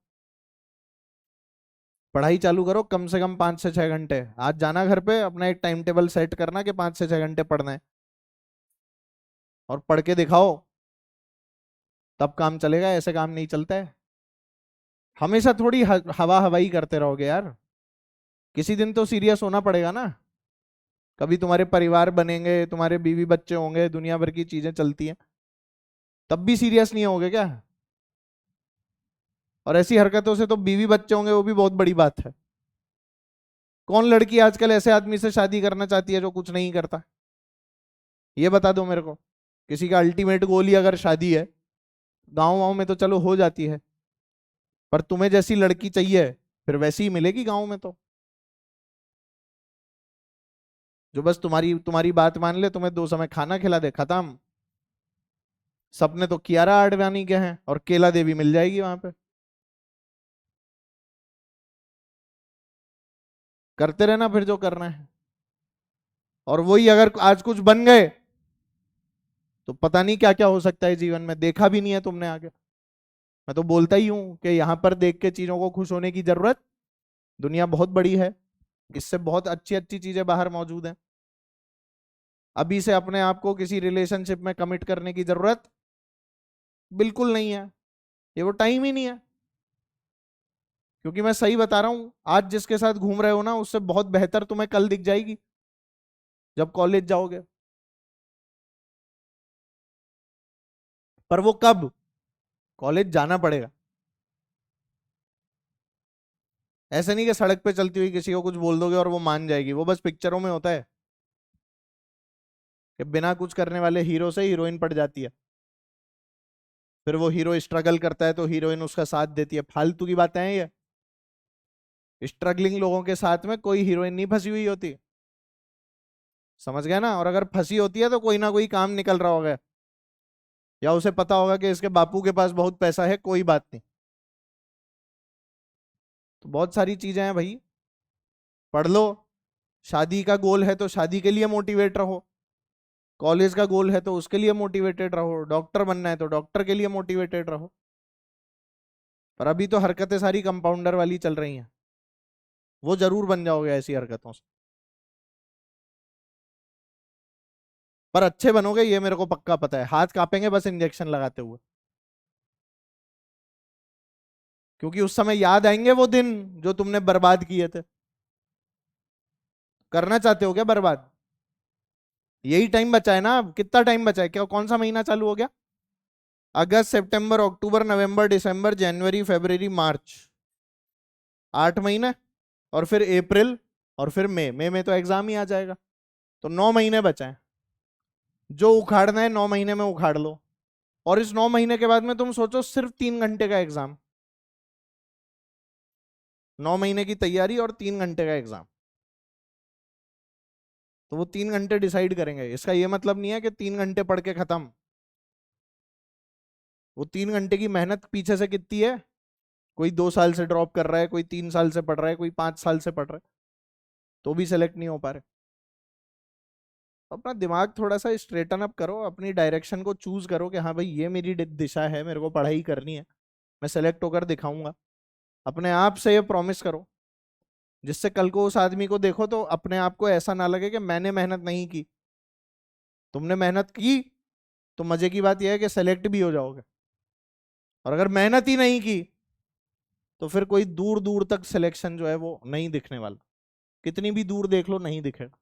पढ़ाई चालू करो, कम से कम 5 से 6 घंटे आज जाना घर पे, अपना एक टाइम टेबल सेट करना कि 5 से 6 घंटे पढ़ना है, और पढ़ के दिखाओ, तब काम चलेगा, ऐसे काम नहीं चलता है। हमेशा थोड़ी हवा हवाई करते रहोगे यार, किसी दिन तो सीरियस होना पड़ेगा ना। कभी तुम्हारे परिवार बनेंगे, तुम्हारे बीवी बच्चे होंगे, दुनिया भर की चीजें चलती हैं, तब भी सीरियस नहीं होगे क्या? और ऐसी हरकतों से तो बीवी बच्चे होंगे, वो भी बहुत बड़ी बात है। कौन लड़की आजकल ऐसे आदमी से शादी करना चाहती है जो कुछ नहीं करता? ये बता दो मेरे को। किसी का अल्टीमेट गोल ही अगर शादी है, गाँव वाँव में तो चलो हो जाती है, पर तुम्हें जैसी लड़की चाहिए फिर वैसी ही मिलेगी गाँव में तो, जो बस तुम्हारी तुम्हारी बात मान ले, तुम्हें 2 समय खाना खिला दे, खत्म। सपने तो कियारा आडवाणी के हैं, और केला देवी मिल जाएगी वहां पे। करते रहना फिर जो करना है, और वही अगर आज कुछ बन गए तो पता नहीं क्या क्या हो सकता है जीवन में, देखा भी नहीं है तुमने आगे। मैं तो बोलता ही हूं कि यहाँ पर देख के चीजों को खुश होने की जरूरत, दुनिया बहुत बड़ी है, इससे बहुत अच्छी अच्छी चीजें बाहर मौजूद हैं। अभी से अपने आप को किसी रिलेशनशिप में कमिट करने की जरूरत बिल्कुल नहीं है, ये वो टाइम ही नहीं है। क्योंकि मैं सही बता रहा हूं, आज जिसके साथ घूम रहे हो ना, उससे बहुत बेहतर तुम्हें कल दिख जाएगी जब कॉलेज जाओगे। पर वो कब? कॉलेज जाना पड़ेगा। ऐसे नहीं कि सड़क पे चलती हुई किसी को कुछ बोल दोगे और वो मान जाएगी, वो बस पिक्चरों में होता है कि बिना कुछ करने वाले हीरो से हीरोइन पड़ जाती है, फिर वो हीरो स्ट्रगल करता है तो हीरोइन उसका साथ देती है, फालतू की बातें हैं ये। स्ट्रगलिंग लोगों के साथ में कोई हीरोइन नहीं फंसी हुई होती, समझ गए ना? और अगर फंसी होती है तो कोई ना कोई काम निकल रहा होगा, या उसे पता होगा कि इसके बापू के पास बहुत पैसा है, कोई बात नहीं। तो बहुत सारी चीजें हैं भाई, पढ़ लो। शादी का गोल है तो शादी के लिए मोटिवेट रहो, कॉलेज का गोल है तो उसके लिए मोटिवेटेड रहो, डॉक्टर बनना है तो डॉक्टर के लिए मोटिवेटेड रहो। पर अभी तो हरकतें सारी कंपाउंडर वाली चल रही हैं, वो जरूर बन जाओगे ऐसी हरकतों से, पर अच्छे बनोगे ये मेरे को पक्का पता है, हाथ कांपेंगे बस इंजेक्शन लगाते हुए, क्योंकि उस समय याद आएंगे वो दिन जो तुमने बर्बाद किए थे। करना चाहते हो क्या बर्बाद? यही टाइम बचा है ना, अब कितना टाइम बचा है, क्या कौन सा महीना चालू हो गया? अगस्त, सितंबर, अक्टूबर, नवंबर, दिसंबर, जनवरी, फरवरी, मार्च, 8 महीने। और फिर अप्रैल, और फिर मई। मई में तो एग्जाम ही आ जाएगा, तो 9 महीने बचे हैं। जो उखाड़ना है 9 महीने में उखाड़ लो। और इस 9 महीने के बाद में तुम सोचो सिर्फ 3 घंटे का एग्जाम। 9 महीने की तैयारी और 3 घंटे का एग्जाम। तो वो 3 घंटे डिसाइड करेंगे। इसका ये मतलब नहीं है कि 3 घंटे पढ़ के खत्म। वो 3 घंटे की मेहनत पीछे से कितनी है। कोई 2 साल से ड्रॉप कर रहा है, कोई 3 साल से पढ़ रहा है, कोई 5 साल से पढ़ रहा है, तो भी सेलेक्ट नहीं हो पा रहे। अपना दिमाग थोड़ा सा स्ट्रेटन अप करो, अपनी डायरेक्शन को चूज करो कि हाँ भाई ये मेरी दिशा है, मेरे को पढ़ाई करनी है, मैं सेलेक्ट होकर दिखाऊंगा। अपने आप से ये प्रॉमिस करो, जिससे कल को उस आदमी को देखो तो अपने आप को ऐसा ना लगे कि मैंने मेहनत नहीं की। तुमने मेहनत की तो मजे की बात यह है कि सेलेक्ट भी हो जाओगे। और अगर मेहनत ही नहीं की तो फिर कोई दूर दूर तक सिलेक्शन जो है वो नहीं दिखने वाला। कितनी भी दूर देख लो नहीं दिखेगा।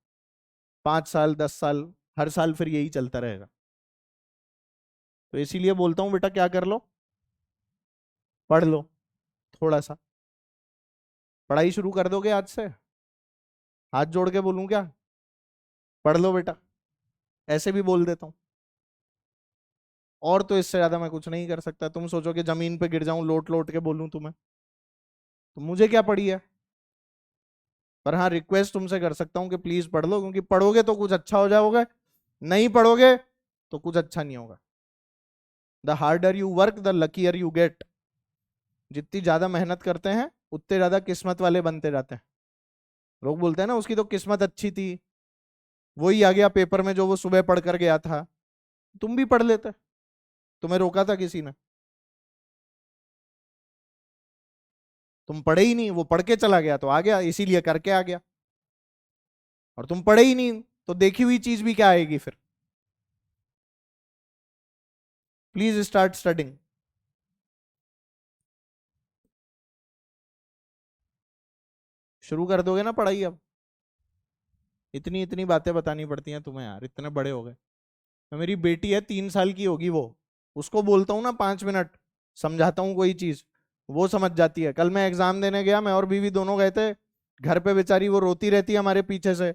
5 साल 10 साल, हर साल फिर यही चलता रहेगा। तो इसीलिए बोलता हूं बेटा क्या कर लो, पढ़ लो थोड़ा सा। पढ़ाई शुरू कर दोगे आज से? हाथ जोड़ के बोलूं क्या? पढ़ लो बेटा, ऐसे भी बोल देता हूं। और तो इससे ज्यादा मैं कुछ नहीं कर सकता। तुम सोचो कि जमीन पे गिर जाऊं लोट लोट के बोलूं तुम्हें, तो मुझे क्या पड़ी है। पर हाँ रिक्वेस्ट तुमसे कर सकता हूँ कि प्लीज पढ़ लो, क्योंकि पढ़ोगे तो कुछ अच्छा हो जाओगे, नहीं पढ़ोगे तो कुछ अच्छा नहीं होगा। The harder you work the luckier you get. जितनी ज्यादा मेहनत करते हैं उतने ज्यादा किस्मत वाले बनते जाते हैं। लोग बोलते हैं ना उसकी तो किस्मत अच्छी थी, वही आ गया पेपर में जो वो सुबह पढ़ कर गया था। तुम भी पढ़ लेते, तुम्हें रोका था किसी ने? तुम पढ़े ही नहीं, वो पढ़ के चला गया तो आ गया, इसीलिए करके आ गया। और तुम पढ़े ही नहीं तो देखी हुई चीज भी क्या आएगी फिर। Please start studying. शुरू कर दोगे ना पढ़ाई अब? इतनी इतनी बातें बतानी पड़ती हैं तुम्हें यार, इतने बड़े हो गए। तो मेरी बेटी है 3 साल की होगी वो, उसको बोलता हूँ ना 5 मिनट समझाता हूँ कोई चीज, वो समझ जाती है। कल मैं एग्जाम देने गया, मैं और बीवी दोनों गए थे। घर पे बेचारी वो रोती रहती है हमारे पीछे से।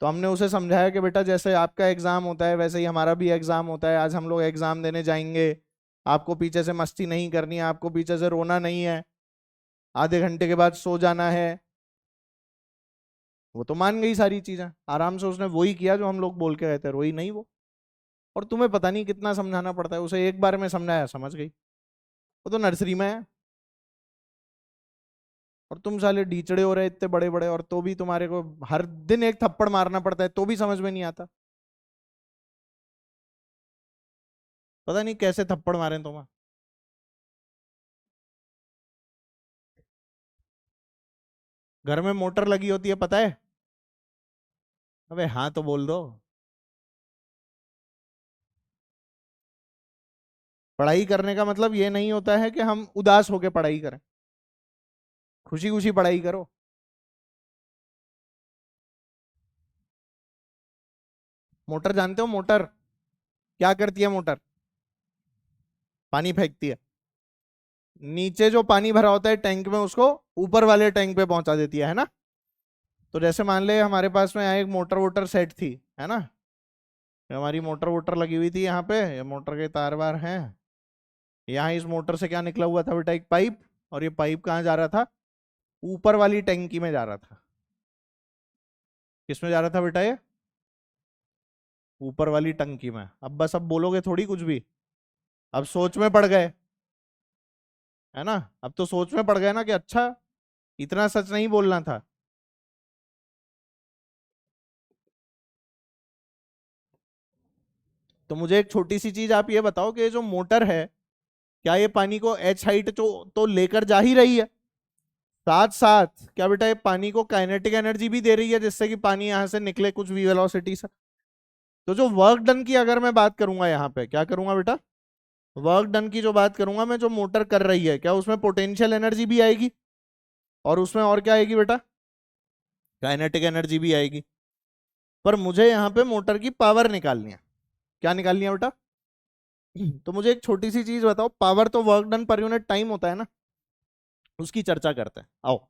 तो हमने उसे समझाया कि बेटा जैसे आपका एग्जाम होता है वैसे ही हमारा भी एग्जाम होता है, आज हम लोग एग्जाम देने जाएंगे। आपको पीछे से मस्ती नहीं करनी है, आपको पीछे से रोना नहीं है, आधे घंटे के बाद सो जाना है। वो तो मान गई सारी चीजें आराम से, उसने वही किया जो हम लोग बोल के गए थे, रोई नहीं वो। और तुम्हें पता नहीं कितना समझाना पड़ता है उसे, एक बार में समझाया समझ गई। वो तो नर्सरी में है। और तुम साले डीचड़े हो रहे इतने बड़े बड़े, और तो भी तुम्हारे को हर दिन एक थप्पड़ मारना पड़ता है तो भी समझ में नहीं आता। पता नहीं कैसे थप्पड़ मारे तुम्हें। घर में मोटर लगी होती है पता है? अबे हाँ तो बोल दो। पढ़ाई करने का मतलब ये नहीं होता है कि हम उदास होकर पढ़ाई करें, खुशी खुशी पढ़ाई करो। मोटर जानते हो मोटर क्या करती है? मोटर पानी फेंकती है, नीचे जो पानी भरा होता है टैंक में उसको ऊपर वाले टैंक पे पहुंचा देती है ना? तो जैसे मान ले हमारे पास में यहाँ एक मोटर वोटर सेट थी, है ना? ये हमारी मोटर वोटर लगी हुई थी यहाँ पे, ये मोटर के तार वार हैं। यहाँ इस मोटर से क्या निकला हुआ था बेटा? एक पाइप। और ये पाइप कहाँ जा रहा था? ऊपर वाली टैंकी में जा रहा था। किसमें जा रहा था बेटा ये? ऊपर वाली टंकी में। अब बस अब बोलोगे थोड़ी कुछ भी, अब सोच में पड़ गए, है ना? अब तो सोच में पड़ गए ना कि अच्छा इतना सच नहीं बोलना था। तो मुझे एक छोटी सी चीज आप ये बताओ कि ये जो मोटर है, क्या ये पानी को एच हाइट तो लेकर जा ही रही है, साथ साथ क्या बेटा ये पानी को काइनेटिक एनर्जी भी दे रही है, जिससे कि पानी यहां से निकले कुछ वी वेलोसिटी से। तो जो वर्क डन की अगर मैं बात करूंगा यहाँ पे, क्या करूंगा बेटा? वर्क डन की जो बात करूंगा मैं, जो मोटर कर रही है, क्या उसमें पोटेंशियल एनर्जी भी आएगी? और उसमें और क्या आएगी बेटा? काइनेटिक एनर्जी भी आएगी। पर मुझे यहाँ पे मोटर की पावर निकालनी है। क्या निकालनी है बेटा? तो मुझे एक छोटी सी चीज बताओ, पावर तो वर्क डन पर यूनिट टाइम होता है ना, उसकी चर्चा करते हैं। आओ,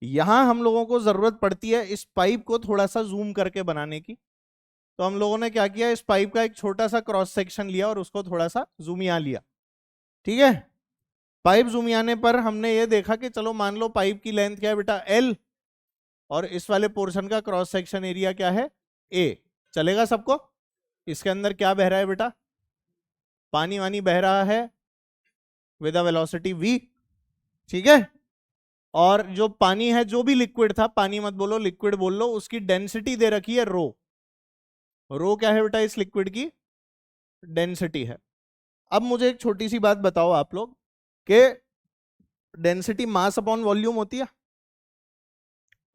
यहां हम लोगों को जरूरत पड़ती है इस पाइप को थोड़ा सा जूम करके बनाने की। तो हम लोगों ने क्या किया, इस पाइप का एक छोटा सा क्रॉस सेक्शन लिया और उसको थोड़ा सा जूमिया लिया। ठीक है, पाइप जूमियाने पर हमने ये देखा कि चलो मान लो पाइप की लेंथ क्या है बेटा, एल, और इस वाले पोर्शन का क्रॉस सेक्शन एरिया क्या है, ए। चलेगा सबको? इसके अंदर क्या बह रहा है बेटा? पानी वानी बह रहा है विद अ वेलोसिटी v। ठीक है, और जो पानी है, जो भी लिक्विड था, पानी मत बोलो लिक्विड बोल लो, उसकी डेंसिटी दे रखी है रो। रो क्या है बेटा? इस लिक्विड की डेंसिटी है। अब मुझे एक छोटी सी बात बताओ आप लोग कि डेंसिटी मास अपॉन वॉल्यूम होती है।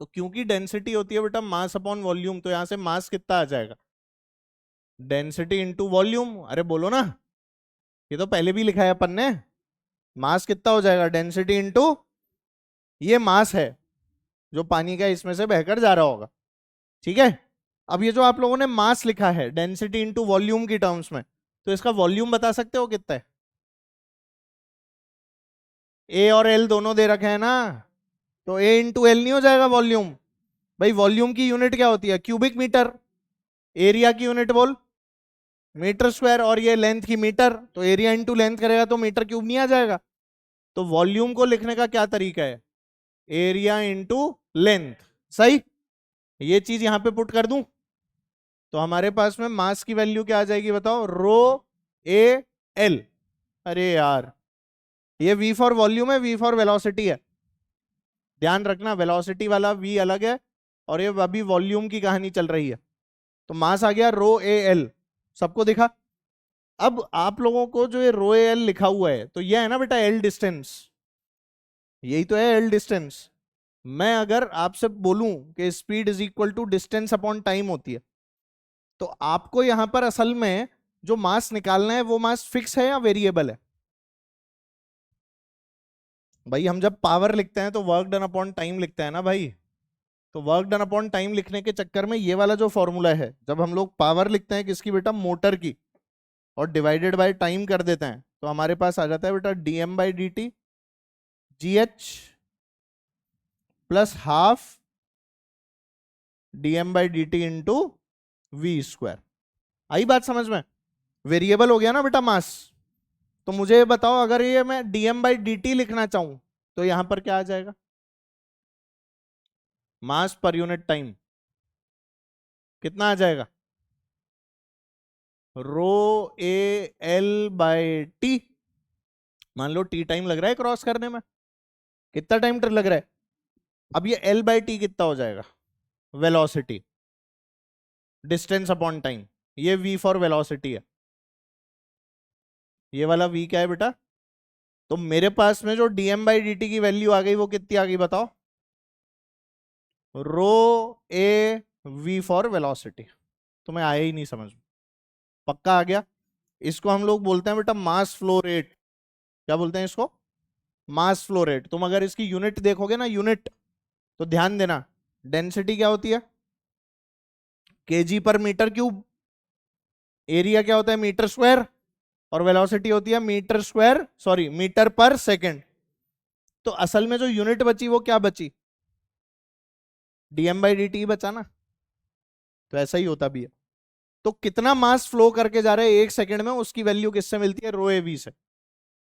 तो क्योंकि डेंसिटी होती है बेटा मास अपॉन वॉल्यूम, तो यहां से मास कितना आ जाएगा? Density into volume. अरे बोलो ना, ये तो पहले भी लिखा है अपन ने। मास कितना हो जाएगा? डेंसिटी इंटू, ये मास है जो पानी का इसमें से बहकर जा रहा होगा। ठीक है, अब ये जो आप लोगों ने मास लिखा है डेंसिटी इंटू वॉल्यूम की टर्म्स में, तो इसका वॉल्यूम बता सकते हो कितना है? ए और एल दोनों दे रखे हैं ना, तो ए इंटू एल नहीं हो जाएगा वॉल्यूम? भाई वॉल्यूम की यूनिट क्या होती है? Cubic metre. एरिया की यूनिट बोल, मीटर स्क्वायर, और ये लेंथ की मीटर, तो एरिया इंटू लेंथ करेगा तो मीटर क्यूब नहीं आ जाएगा? तो वॉल्यूम को लिखने का क्या तरीका है? Area into length. सही, ये चीज यहां पे पुट कर दूं तो हमारे पास में मास की वैल्यू क्या आ जाएगी बताओ? रो ए एल। अरे यार, ये v फॉर वॉल्यूम है, v फॉर वेलोसिटी है। ध्यान रखना, वेलोसिटी वाला v अलग है और ये अभी वॉल्यूम की कहानी चल रही है। तो मास आ गया रो ए एल, सबको दिखा? अब आप लोगों को जो ये रो ए एल लिखा हुआ है, तो ये है ना बेटा एल डिस्टेंस, यही तो है एल डिस्टेंस। मैं अगर आपसे बोलूं कि speed is equal to distance upon time होती है, तो आपको यहां पर असल में जो मास निकालना है वो मास फिक्स है या वेरिएबल है? भाई हम जब पावर लिखते हैं तो वर्क डन अपॉन टाइम लिखते हैं ना भाई। तो वर्क डन अपॉन टाइम लिखने के चक्कर में ये वाला जो फॉर्मूला है, जब हम लोग पावर लिखते हैं किसकी बेटा? मोटर की, और डिवाइडेड बाय टाइम कर देते हैं, तो हमारे पास आ जाता है बेटा dm by D T G H plus half dm by D T into V square. आई बात समझ में? वेरिएबल हो गया ना बेटा मास। तो मुझे ये बताओ, अगर ये मैं dm बाई डी टी लिखना चाहूं तो यहां पर क्या आ जाएगा? मास पर यूनिट टाइम कितना आ जाएगा? रो ए एल बाय टी। मान लो टी टाइम लग रहा है क्रॉस करने में, कितना टाइम लग रहा है? अब ये एल बाय टी कितना हो जाएगा? Velocity, distance upon time. ये v फॉर वेलोसिटी है, ये वाला v क्या है बेटा? तो मेरे पास में जो dm बाई डी टी की वैल्यू आ गई वो कितनी आ गई बताओ? रो ए v फॉर वेलोसिटी। तुम्हें आया ही नहीं समझ में? पक्का आ गया? इसको हम लोग बोलते हैं बेटा मास फ्लो रेट। क्या बोलते हैं इसको? Mass flow rate. तुम अगर इसकी यूनिट देखोगे ना, यूनिट, तो ध्यान देना, डेंसिटी क्या होती है? केजी पर मीटर क्यूब। एरिया क्या होता है? Metre square. और वेलोसिटी होती है मीटर स्क्वायर, सॉरी मीटर पर सेकंड। तो असल में जो यूनिट बची वो क्या बची? dm बाई डी टी बचा ना। तो ऐसा ही होता भी है। तो कितना मास फ्लो करके जा रहा है एक सेकंड में, उसकी वैल्यू किससे मिलती है? रो ए वी से।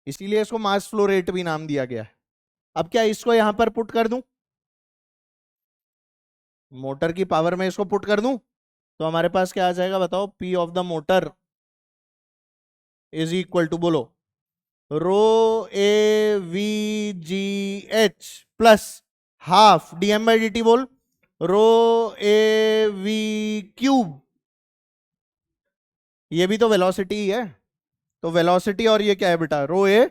इसीलिए इसको मास फ्लो रेट भी नाम दिया गया है। अब क्या इसको यहां पर पुट कर दूं? मोटर की पावर में इसको पुट कर दूं तो हमारे पास क्या आ जाएगा बताओ? P of the motor is equal to, बोलो, rho A V G H plus half DM by D T, बोल, रो ए वी क्यूब। ये भी तो वेलोसिटी ही है। तो वेलोसिटी और ये क्या है बेटा? रो ए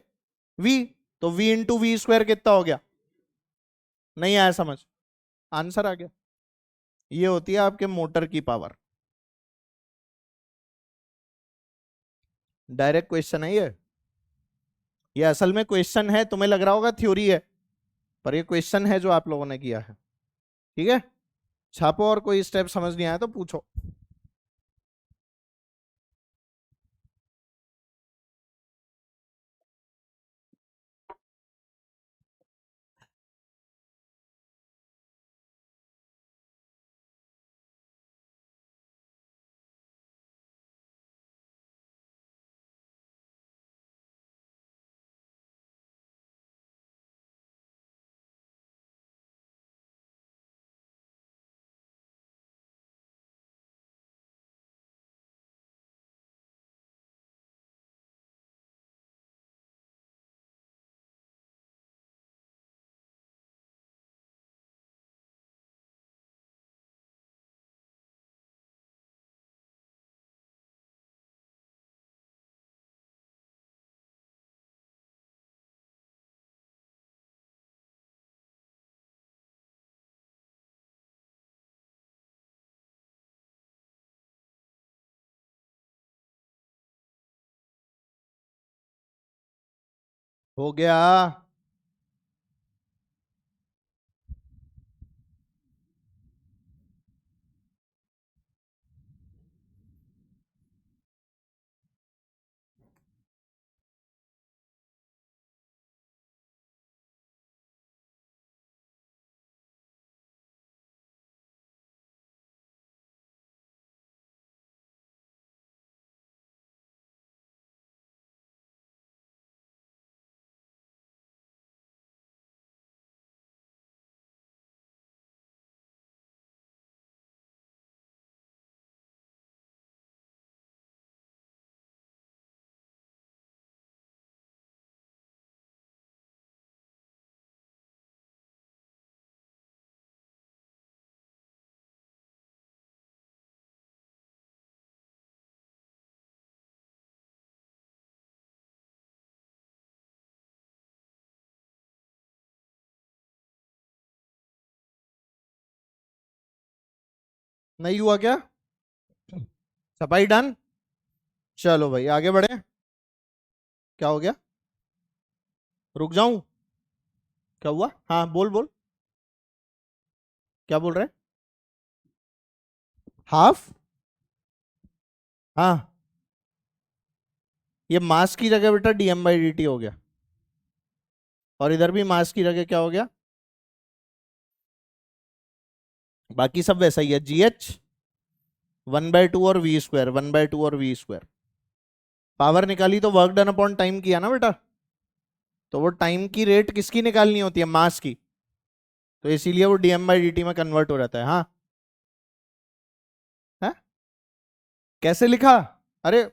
वी। तो v इंटू वी स्क्वायर कितना हो गया? नहीं आया समझ? आंसर आ गया। ये होती है आपके मोटर की पावर। डायरेक्ट क्वेश्चन है ये असल में क्वेश्चन है। तुम्हें लग रहा होगा थ्योरी है, पर ये क्वेश्चन है जो आप लोगों ने किया है। ठीक है, छापो, और कोई स्टेप समझ नहीं आया तो पूछो। हो गया। नहीं हुआ क्या? सफाई डन। चलो भाई आगे बढ़े। क्या हो गया? रुक जाऊं? क्या हुआ? हाँ बोल बोल। क्या बोल रहे? हाफ? हाँ। ये मास की जगह बेटा डीएम बाई डी टी हो गया, और इधर भी मास की जगह क्या हो गया? बाकी सब वैसा ही है, जी एच 1/2 और वी स्क्वायर, 1/2 और वी स्क्वायर। पावर निकाली तो वर्क डन अपॉन टाइम किया ना बेटा, तो वो टाइम की रेट किसकी निकालनी होती है? मास की। तो इसीलिए वो डीएम बाई डी टी में कन्वर्ट हो जाता है। हाँ है? कैसे लिखा? अरे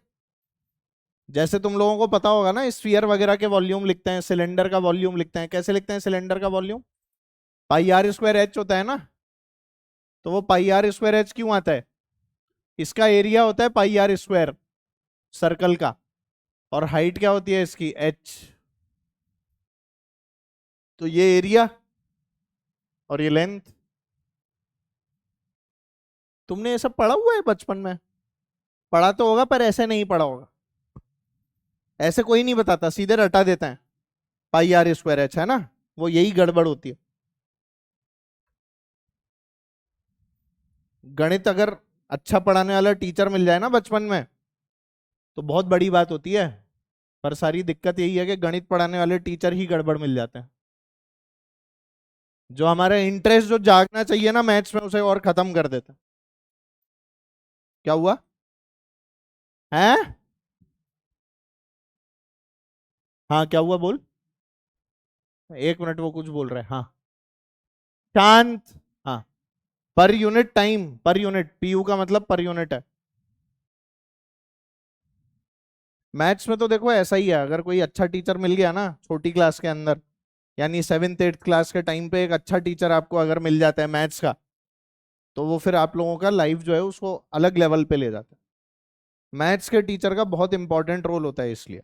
जैसे तुम लोगों को पता होगा ना, स्फीयर वगैरह के वॉल्यूम लिखते हैं, सिलेंडर का वॉल्यूम लिखते हैं, कैसे लिखते हैं सिलेंडर का volume? Pi R square H होता है ना। तो वो पाई आर स्क्वायर एच क्यों आता है? इसका एरिया होता है पाई आर स्क्वायर सर्कल का, और हाइट क्या होती है इसकी? एच। तो ये एरिया और ये लेंथ। तुमने ये सब पढ़ा हुआ है बचपन में? पढ़ा तो होगा पर ऐसे नहीं पढ़ा होगा। ऐसे कोई नहीं बताता, सीधे रटा देता है पाई आर स्क्वायर एच, है ना? वो यही गड़बड़ होती है। गणित अगर अच्छा पढ़ाने वाला टीचर मिल जाए ना बचपन में, तो बहुत बड़ी बात होती है। पर सारी दिक्कत यही है कि गणित पढ़ाने वाले टीचर ही गड़बड़ मिल जाते हैं। जो हमारा इंटरेस्ट जो जागना चाहिए ना मैथ्स में, उसे और खत्म कर देते हैं। क्या हुआ? है? हाँ क्या हुआ बोल। एक मिनट, वो कुछ बोल रहे हैं। हाँ शांत। हाँ, per unit time, per unit, PU का मतलब पर यूनिट है। मैथ्स में तो देखो ऐसा ही है, अगर कोई अच्छा टीचर मिल गया ना छोटी क्लास के अंदर, यानी 7th 8th क्लास के टाइम पे एक अच्छा टीचर आपको अगर मिल जाता है मैथ्स का, तो वो फिर आप लोगों का लाइफ जो है उसको अलग लेवल पे ले जाता है। मैथ्स के टीचर का बहुत इंपॉर्टेंट रोल होता है इसलिए।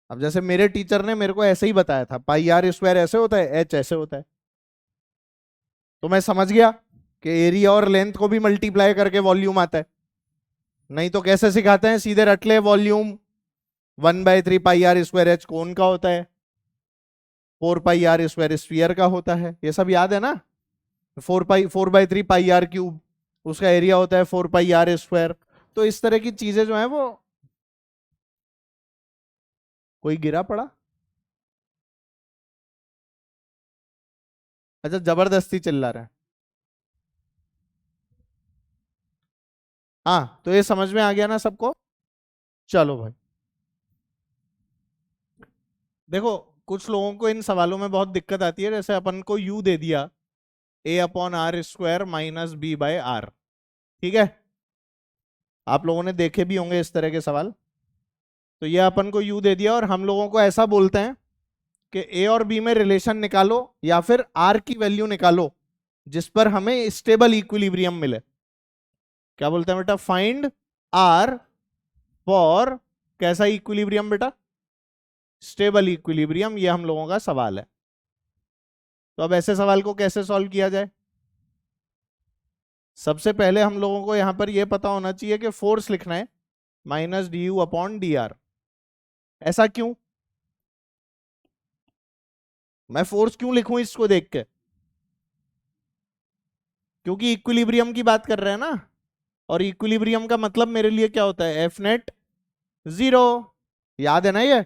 अब जैसे मेरे टीचर ने मेरे को ऐसे ही बताया था, पाई आर स्क्वायर ऐसे होता है, एच ऐसे होता है, तो मैं समझ गया कि एरिया और लेंथ को भी मल्टीप्लाई करके वॉल्यूम आता है। नहीं तो कैसे सिखाते हैं? सीधे रट ले volume 1/3 pi R square H cone का होता है, 4 पाई आर स्क्वायर स्फीयर का होता है। ये सब याद है ना? 4/3 पाई आर क्यूब, उसका एरिया होता है 4 पाई r²। तो इस तरह की चीजें जो है वो, कोई गिरा पड़ा, अच्छा जबरदस्ती चिल्ला रहा है। हाँ तो ये समझ में आ गया ना सबको। चलो भाई, देखो कुछ लोगों को इन सवालों में बहुत दिक्कत आती है। जैसे अपन को u दे दिया a/r²-b/r, ठीक है, आप लोगों ने देखे भी होंगे इस तरह के सवाल। तो ये अपन को u दे दिया और हम लोगों को ऐसा बोलते हैं कि a और b में रिलेशन निकालो या फिर r की वैल्यू निकालो जिस पर हमें स्टेबल इक्विलिब्रियम मिले। क्या बोलते हैं बेटा? फाइंड r फॉर कैसा इक्विलिब्रियम बेटा? Stable equilibrium. ये हम लोगों का सवाल है। तो अब ऐसे सवाल को कैसे सॉल्व किया जाए? सबसे पहले हम लोगों को यहां पर यह पता होना चाहिए कि फोर्स लिखना है -du/dr। ऐसा क्यों? मैं फोर्स क्यों लिखूं इसको देख के? क्योंकि इक्विलिब्रियम की बात कर रहे हैं ना, और इक्विलिब्रियम का मतलब मेरे लिए क्या होता है? F net 0। याद है ना ये?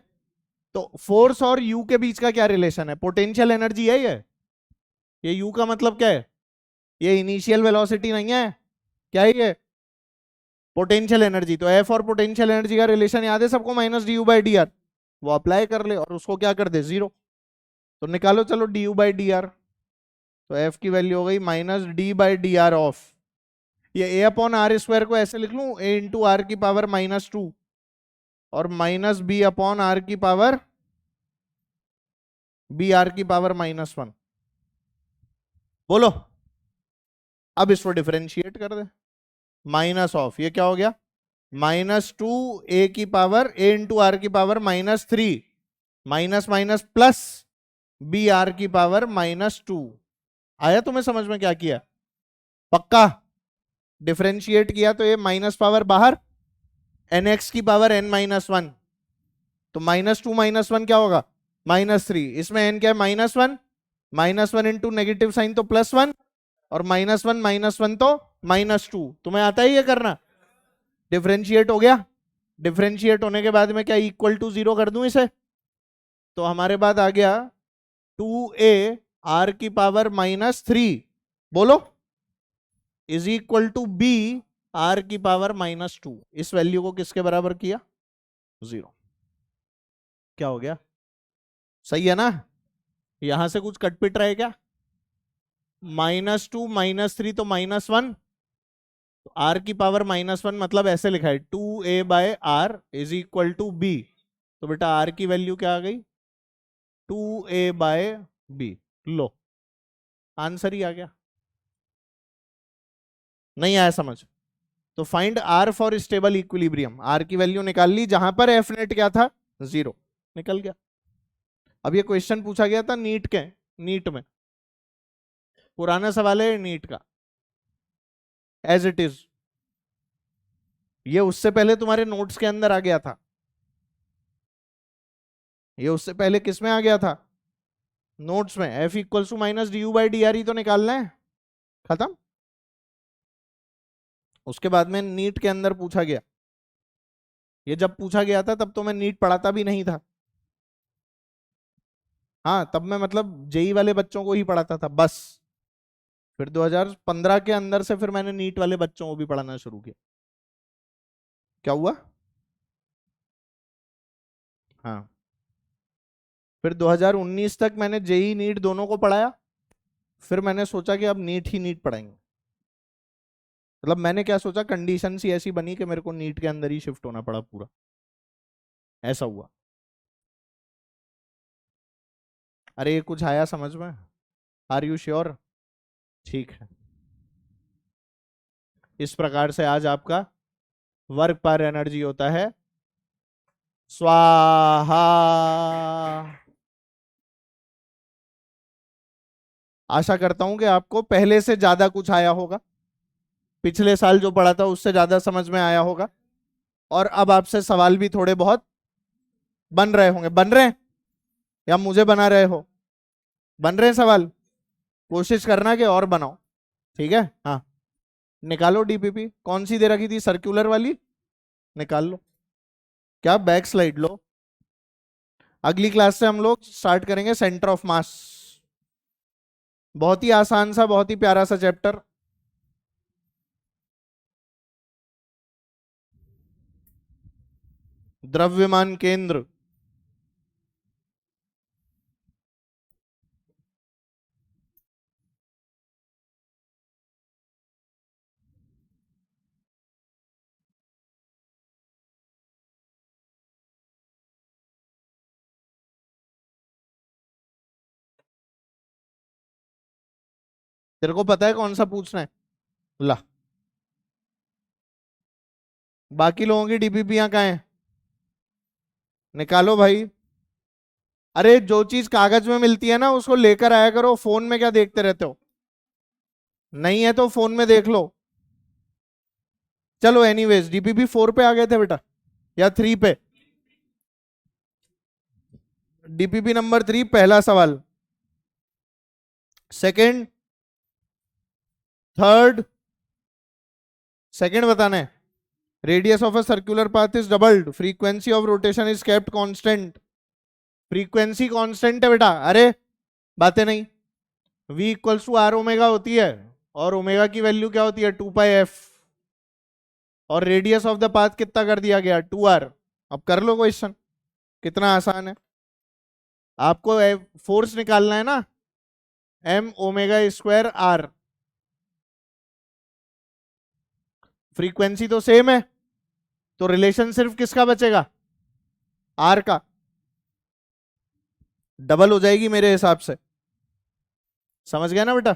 तो फोर्स और यू के बीच का क्या रिलेशन है? पोटेंशियल एनर्जी है ये यू का मतलब क्या है? ये इनिशियल वेलोसिटी नहीं है, क्या है ये? Potential energy. तो एफ और पोटेंशियल एनर्जी का रिलेशन याद है सबको? -du/dr। वो अप्लाई कर ले और उसको क्या कर दे? 0। तो निकालो चलो du/dr। तो एफ की वैल्यू हो गई -d/dr ऑफ, ये a/r² को ऐसे लिख लूं, a/r⁻² और -b/r⁻1। बोलो, अब इसको डिफरेंशिएट कर दे। माइनस ऑफ, ये क्या हो गया? -2a/r⁻3 minus minus plus b/r⁻²। आया तुम्हें समझ में क्या किया? पक्का? डिफरेंशिएट किया तो ये माइनस पावर बाहर, nx⁻n−1। तो -2 -1 क्या होगा? -3। इसमें n क्या है? -1। -1 इंटू नेगेटिव साइन तो +1, और -1 तो -2। तुम्हें आता है ये करना? डिफरेंशिएट हो गया। डिफरेंशिएट होने के बाद में क्या इक्वल टू 0 कर दूं इसे? तो हमारे पास आ गया 2a⁻3, बोलो, इज इक्वल टू b⁻2। इस वैल्यू को किसके बराबर किया? 0। क्या हो गया? सही है ना? यहां से कुछ कटपिट रहे क्या? -2 -3 तो -1, तो r⁻1 मतलब ऐसे लिखा है 2a/r is equal to b। तो बेटा r की वैल्यू क्या आ गई? 2a/b। लो, आंसर ही आ गया। नहीं आया समझ? तो find r for stable equilibrium. r की वैल्यू निकाल ली जहां पर एफ नेट क्या था? 0। निकल गया। अब ये क्वेश्चन पूछा गया था नीट में, पुराना सवाल है नीट का, एज इट इज। ये उससे पहले तुम्हारे नोट्स के अंदर आ गया था। ये उससे पहले किस में आ गया था? नोट्स में। F इक्वल्स टू -du/dr ही तो निकालना है। खत्म। उसके बाद में नीट के अंदर पूछा गया। ये जब पूछा गया था तब तो मैं नीट पढ़ाता भी नहीं था। हाँ तब मैं मतलब जेई वाले बच्चों को ही पढ़ाता था बस। फिर 2015 के अंदर से फिर मैंने नीट वाले बच्चों को भी पढ़ाना शुरू किया। क्या हुआ? हाँ, फिर 2019 तक मैंने जेई नीट दोनों को पढ़ाया। फिर मैंने सोचा कि अब नीट ही नीट पढ़ाएंगे। मतलब मैंने क्या सोचा, कंडीशन सी ऐसी बनी कि मेरे को नीट के अंदर ही शिफ्ट होना पड़ा पूरा। ऐसा हुआ। अरे ये कुछ आया समझ में? Are you sure? ठीक है। इस प्रकार से आज आपका वर्क पर एनर्जी होता है स्वाहा। आशा करता हूं कि आपको पहले से ज्यादा कुछ आया होगा, पिछले साल जो पढ़ा था उससे ज्यादा समझ में आया होगा, और अब आपसे सवाल भी थोड़े बहुत बन रहे होंगे। बन रहे हैं या मुझे बना रहे हो? बन रहे हैं सवाल? कोशिश करना कि और बनाओ, ठीक है। हाँ, निकालो डीपीपी। कौन सी दे रखी थी, सर्कुलर वाली, निकाल लो। क्या, बैक स्लाइड लो। अगली क्लास से हम लोग स्टार्ट करेंगे सेंटर ऑफ मास। बहुत ही आसान सा, बहुत ही प्यारा सा चैप्टर। द्रव्यमान केंद्र। तेरे को पता है कौन सा पूछना है, ला। बाकी लोगों की डीपीपी कहाँ है, निकालो भाई। अरे जो चीज कागज में मिलती है ना उसको लेकर आया करो, फोन में क्या देखते रहते हो। नहीं है तो फोन में देख लो। चलो एनीवेज, डीपीपी 4 पे आ गए थे बेटा या 3 पे। डीपीपी नंबर 3, पहला सवाल। सेकंड, थर्ड, सेकंड बताना है। Radius of a circular path is doubled, frequency of rotation is kept constant. Frequency constant है बेटा, अरे बातें नहीं। v equals to R omega होती है, और ओमेगा की वैल्यू क्या होती है, 2πf। और रेडियस ऑफ द पाथ कितना कर दिया गया, 2r। अब कर लो क्वेश्चन, कितना आसान है। आपको फोर्स निकालना है ना, m omega square r। Frequency तो सेम है, तो रिलेशन सिर्फ किसका बचेगा, r का। डबल हो जाएगी मेरे हिसाब से, समझ गया ना बेटा।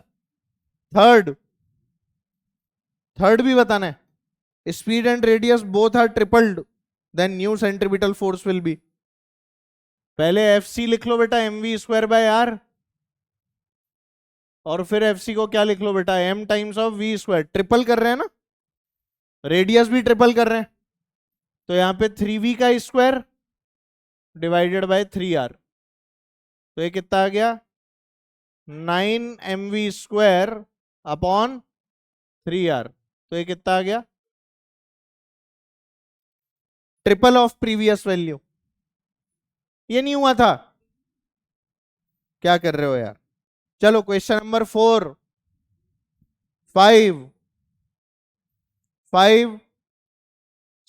थर्ड, थर्ड भी बताना है। Speed and radius both are tripled, then new centripetal force will be. पहले एफ सी लिख लो बेटा, M V square by R. और फिर एफ सी को क्या लिख लो बेटा, M times of V square. Triple कर रहे हैं ना, रेडियस भी ट्रिपल कर रहे हैं, तो यहां पे 3v का स्क्वायर डिवाइडेड बाय 3r। तो ये कितना आ गया, 9mv स्क्वायर अपॉन 3r। तो ये कितना आ गया, ट्रिपल ऑफ प्रीवियस वैल्यू। ये नहीं हुआ था, क्या कर रहे हो यार। चलो question number 4, 5, 5,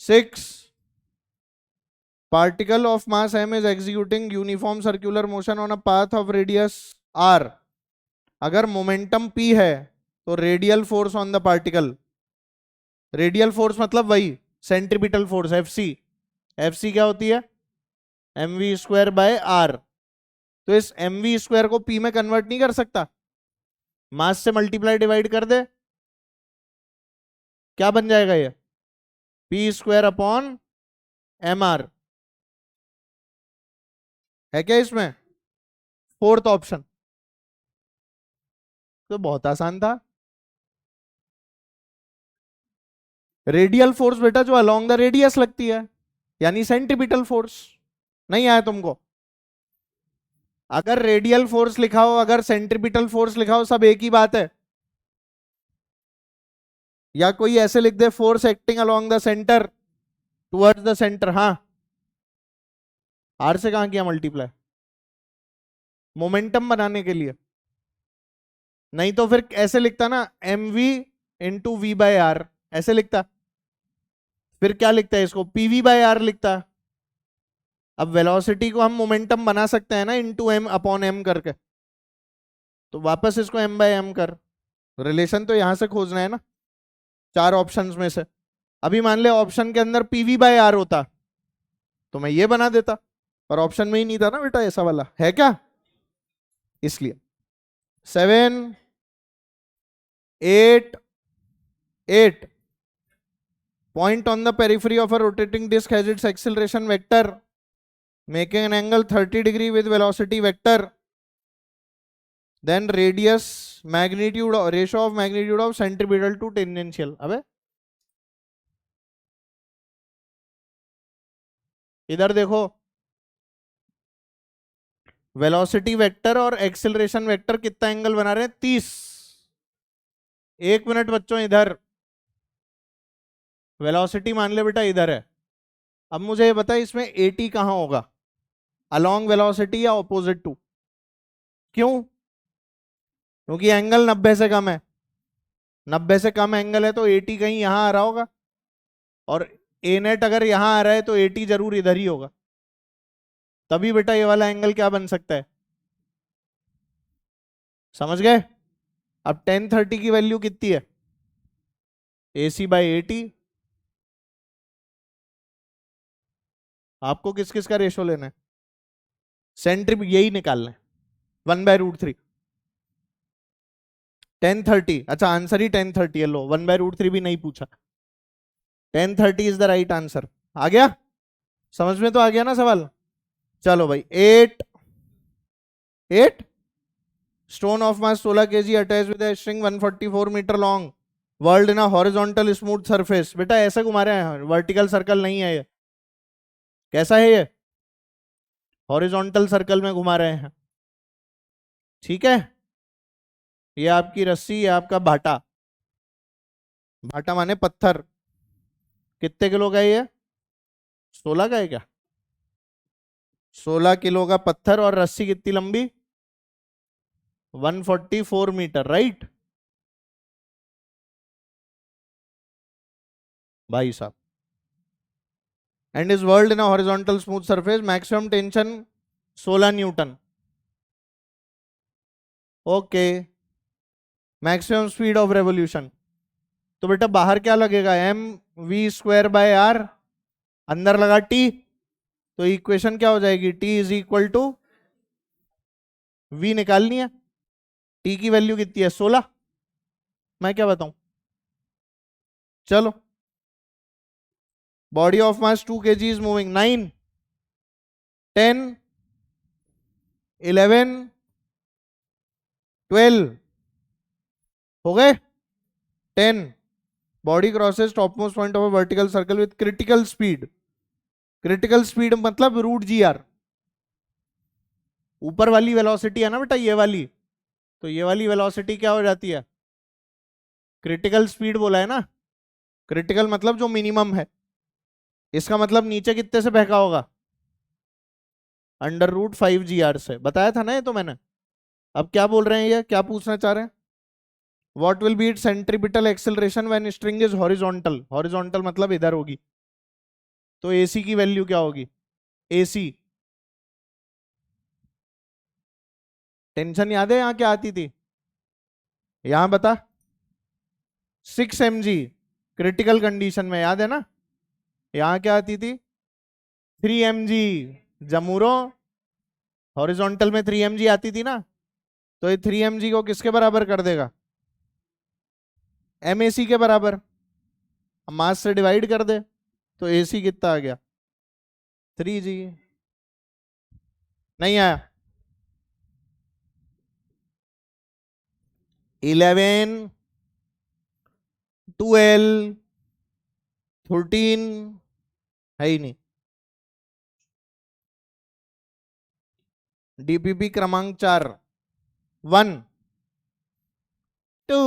6। particle of mass m is executing uniform circular motion on a path of radius r। अगर मोमेंटम p है तो radial force on the particle, radial force मतलब वही सेंट्रीपिटल फोर्स एफसी। एफसी क्या होती है, M V square by R. तो इस एम वी स्क्वायर को पी में कन्वर्ट नहीं कर सकता, मास से मल्टीप्लाई डिवाइड कर दे, क्या बन जाएगा ये, P square upon M R. है क्या इसमें, फोर्थ ऑप्शन। तो बहुत आसान था। रेडियल फोर्स बेटा जो अलोंग द रेडियस लगती है, यानी सेंट्रीपिटल फोर्स। नहीं आया तुमको, अगर रेडियल फोर्स लिखा हो, अगर सेंट्रीपिटल फोर्स लिखा हो, सब एक ही बात है। या कोई ऐसे लिख दे, force acting along the centre towards the centre. हाँ, आर से कहां किया मल्टीप्लाई, मोमेंटम बनाने के लिए। नहीं तो फिर ऐसे लिखता ना, M V into V by R, ऐसे लिखता। फिर क्या लिखता है इसको, पीवी बाय आर लिखता। अब वेलोसिटी को हम मोमेंटम बना सकते हैं ना, इंटू एम अपॉन एम करके। तो वापस इसको एम बाय एम कर। रिलेशन तो यहां से खोजना है ना, 4 ऑप्शंस में से। अभी मान ले ऑप्शन के अंदर पीवी बाय आर होता तो मैं ये बना देता, पर ऑप्शन में ही नहीं था ना बेटा ऐसा वाला, है क्या, इसलिए। 7, 8, 8। Point on the periphery of a rotating disk has its acceleration vector making an angle 30° with velocity vector. Then radius, magnitude, ratio of magnitude of centripetal to tangential. अबे इधर देखो, वेलोसिटी वेक्टर और एक्सेलरेशन वेक्टर कितना एंगल बना रहे हैं? 30। 1 मिनट बच्चों, इधर वेलोसिटी मान ले बेटा इधर है। अब मुझे ये बता इसमें 80 कहां होगा, अलोंग वेलोसिटी या ऑपोजिट टू? क्यों? क्योंकि एंगल 90 से कम है, 90 से कम एंगल है तो 80 कहीं यहां आ रहा होगा, और ए नेट अगर यहां आ रहा है तो 80 जरूर इधर ही होगा। तभी बेटा ये वाला एंगल क्या बन सकता है, समझ गए? अब 1030 की वैल्यू कितनी है? AC/80। आपको किस किस का रेशो लेना है? सेंट्रिप यही निकालना है, 1/√3। 1030, अच्छा आंसर ही 1030 है। लो 1/√3 भी नहीं पूछा, 1030 इज द राइट आंसर। आ गया समझ में? तो आ गया ना सवाल? चलो भाई, 8 stone of mass 16 kg attach with a string 144 metre long, whirled in a horizontal smooth surface. बेटा ऐसे घुमा रहे हैं, वर्टिकल सर्कल नहीं है ये। कैसा है ये? हॉरिजॉन्टल सर्कल में घुमा रहे हैं, ठीक है? ये आपकी रस्सी, ये आपका भाटा। भाटा माने पत्थर। कितने किलो का है ये? 16 का है क्या? 16 किलो का पत्थर, और रस्सी कितनी लंबी? 144 मीटर, राइट भाई साहब। And is world in a horizontal smooth surface, maximum tension 16 Newton. Okay, maximum speed of revolution, तो बेटा बाहर क्या लगेगा? mv²/r, अंदर लगा t, तो इक्वेशन क्या हो जाएगी? t is equal to v निकालनी है, t की वैल्यू कितनी है? 16। मैं क्या बताऊं? चलो, body of mass 2 kg is moving, 9 10 11 12 हो गए। 10, body crosses top most point of a vertical circle with critical speed. Critical speed मतलब √gr, ऊपर वाली वेलोसिटी है ना बेटा, ये वाली, तो ये वाली वेलोसिटी क्या हो जाती है? क्रिटिकल स्पीड बोला है ना, क्रिटिकल मतलब जो मिनिमम है। इसका मतलब नीचे कितने से बहका होगा? √5gr से। बताया था ना ये तो मैंने। अब क्या बोल रहे हैं ये, क्या पूछना चाह रहे हैं? What will be it centripetal acceleration when string is horizontal? Horizontal मतलब इधर होगी, तो AC की वैल्यू क्या होगी? AC, टेंशन याद है यहाँ क्या आती थी? यहां बता, 6 mg क्रिटिकल कंडीशन में, याद है ना? यहां क्या आती थी? 3 mg। जमूरो, हॉरिजॉन्टल में 3 mg आती थी ना, तो ये 3 mg को किसके बराबर कर देगा? MAC के बराबर। मास से डिवाइड कर दे, तो AC कितना आ गया? 3g। नहीं आया? 11 12 14 है ही नहीं। DPP क्रमांक 4, 1 2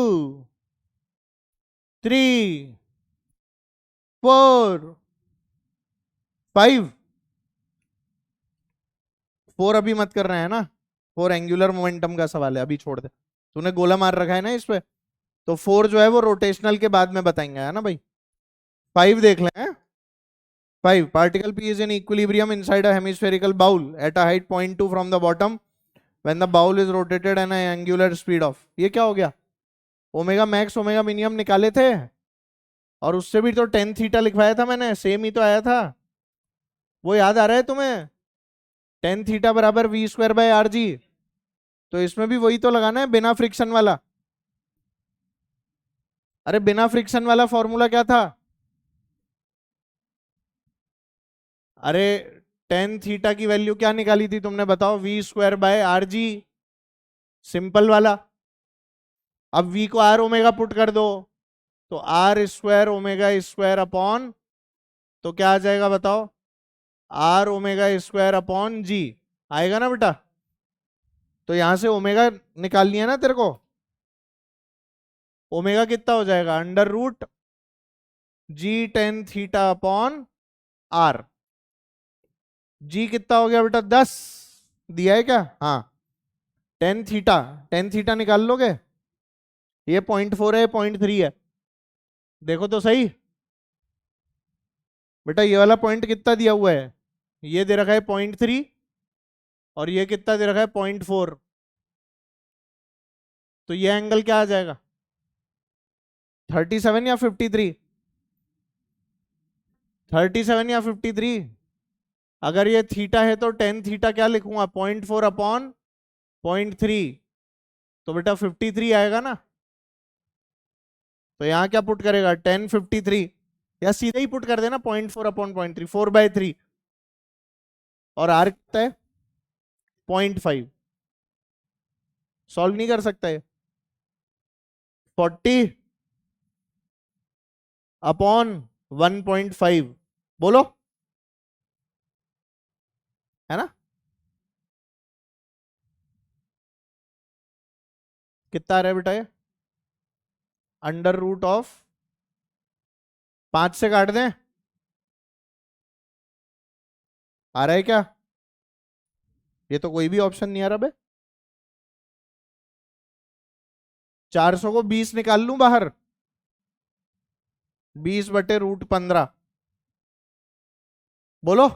3 4 5। 4 अभी मत कर रहे हैं ना, 4 एंगुलर मोमेंटम का सवाल है, अभी छोड़ दे। तूने गोला मार रखा है ना इस पे, तो 4 जो है वो रोटेशनल के बाद में बताएंगे, है ना भाई? 5 देख लें। 5, particle P is in equilibrium inside a hemispherical bowl at a height 0.2 from the bottom when the bowl is rotated at an angular speed of, ये क्या हो गया? ओमेगा मैक्स ओमेगा मिनिमम निकाले थे, और उससे भी तो टेन थीटा लिखवाया था मैंने, सेम ही तो आया था, वो याद आ रहा है तुम्हें? टेन थीटा बराबर v²/rg, तो इसमें भी वही तो लगाना है, बिना फ्रिक्शन वाला। अरे बिना फ्रिक्शन वाला फॉर्मूला क्या था? अरे टेन थीटा की वैल्यू क्या निकाली थी तुमने, बताओ? v²/rg, सिंपल वाला। अब v को r ओमेगा पुट कर दो, तो r² ओमेगा² अपॉन, तो क्या आ जाएगा बताओ? r ओमेगा² अपॉन g आएगा ना बेटा? तो यहां से ओमेगा निकाल लिया ना तेरे को। ओमेगा कितना हो जाएगा, under root G ten theta upon R. G कितना हो गया बेटा, 10 दिया है क्या, हाँ। टेन थीटा निकाल लोगे, ये 0.4 है, 0.3 है, देखो तो सही बेटा। ये वाला पॉइंट कितना दिया हुआ है, ये दे रखा है 0.3, और ये कितना दे रखा है 0.4। तो ये एंगल क्या आ जाएगा, 37 या 53, 37 या 53। अगर ये थीटा है तो टेन थीटा क्या लिखूंगा, 0.4 अपॉन 0.3, तो बेटा 53 आएगा ना। तो यहां क्या पुट करेगा, 1053, या सीधे ही पुट कर देना 0.4 अपॉन 0.3, 4/3, और आर कितना है 0.5। सॉल्व नहीं कर सकता है, 40 अपॉन 1.5, बोलो, है ना। कितना आ रहा है बेटा ये, अंडर रूट ऑफ 5 से काट दें, आ रहा है क्या, ये तो कोई भी ऑप्शन नहीं आ रहा बे। 400 को 20 निकाल लूं बाहर, 20/√15, बोलो।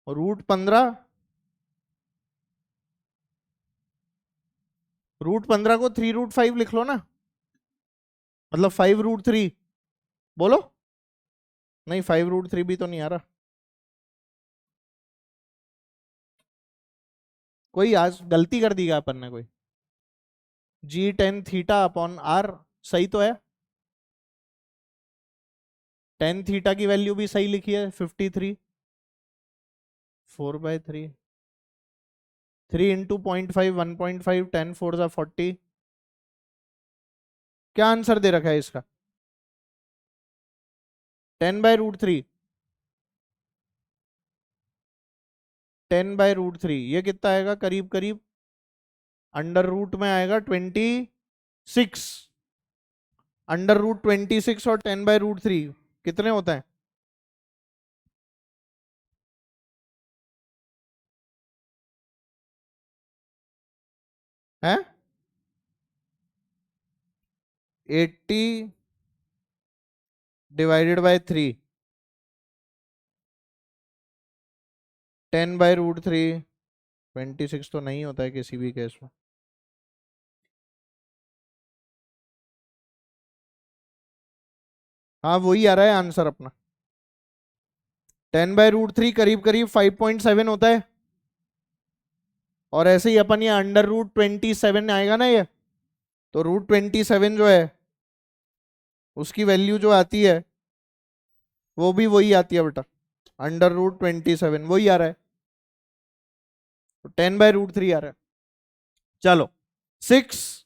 √15, √15 को 3√5 लिख लो ना, मतलब 5√3, बोलो। नहीं 5√3 भी तो नहीं आ रहा, कोई आज गलती कर दी अपन ने कोई। जी 10 थीटा अपॉन आर, सही तो है, टेन थीटा की वैल्यू भी सही लिखी है 53, 4/3, 3 इंटू 0.5, 1.5, 10 4 × 40। क्या आंसर दे रखा है इसका, 10/√3, 10/√3, ये कितना आएगा करीब करीब, अंडर रूट में आएगा 26, अंडर रूट 26 और 10/√3 कितने होता है, हैं 80/3, 10/√3, 26 तो नहीं होता है किसी भी केस में। हाँ वही आ रहा है आंसर अपना, 10/√3 करीब करीब 5.7 होता है। और ऐसे ही अपन ये अंडर रूट 27 आएगा ना ये, तो √27 जो है उसकी वैल्यू जो आती है वो भी वही आती है बेटा, अंडर रूट 27 वही आ रहा है, तो 10/√3 आ रहा है। चलो 6,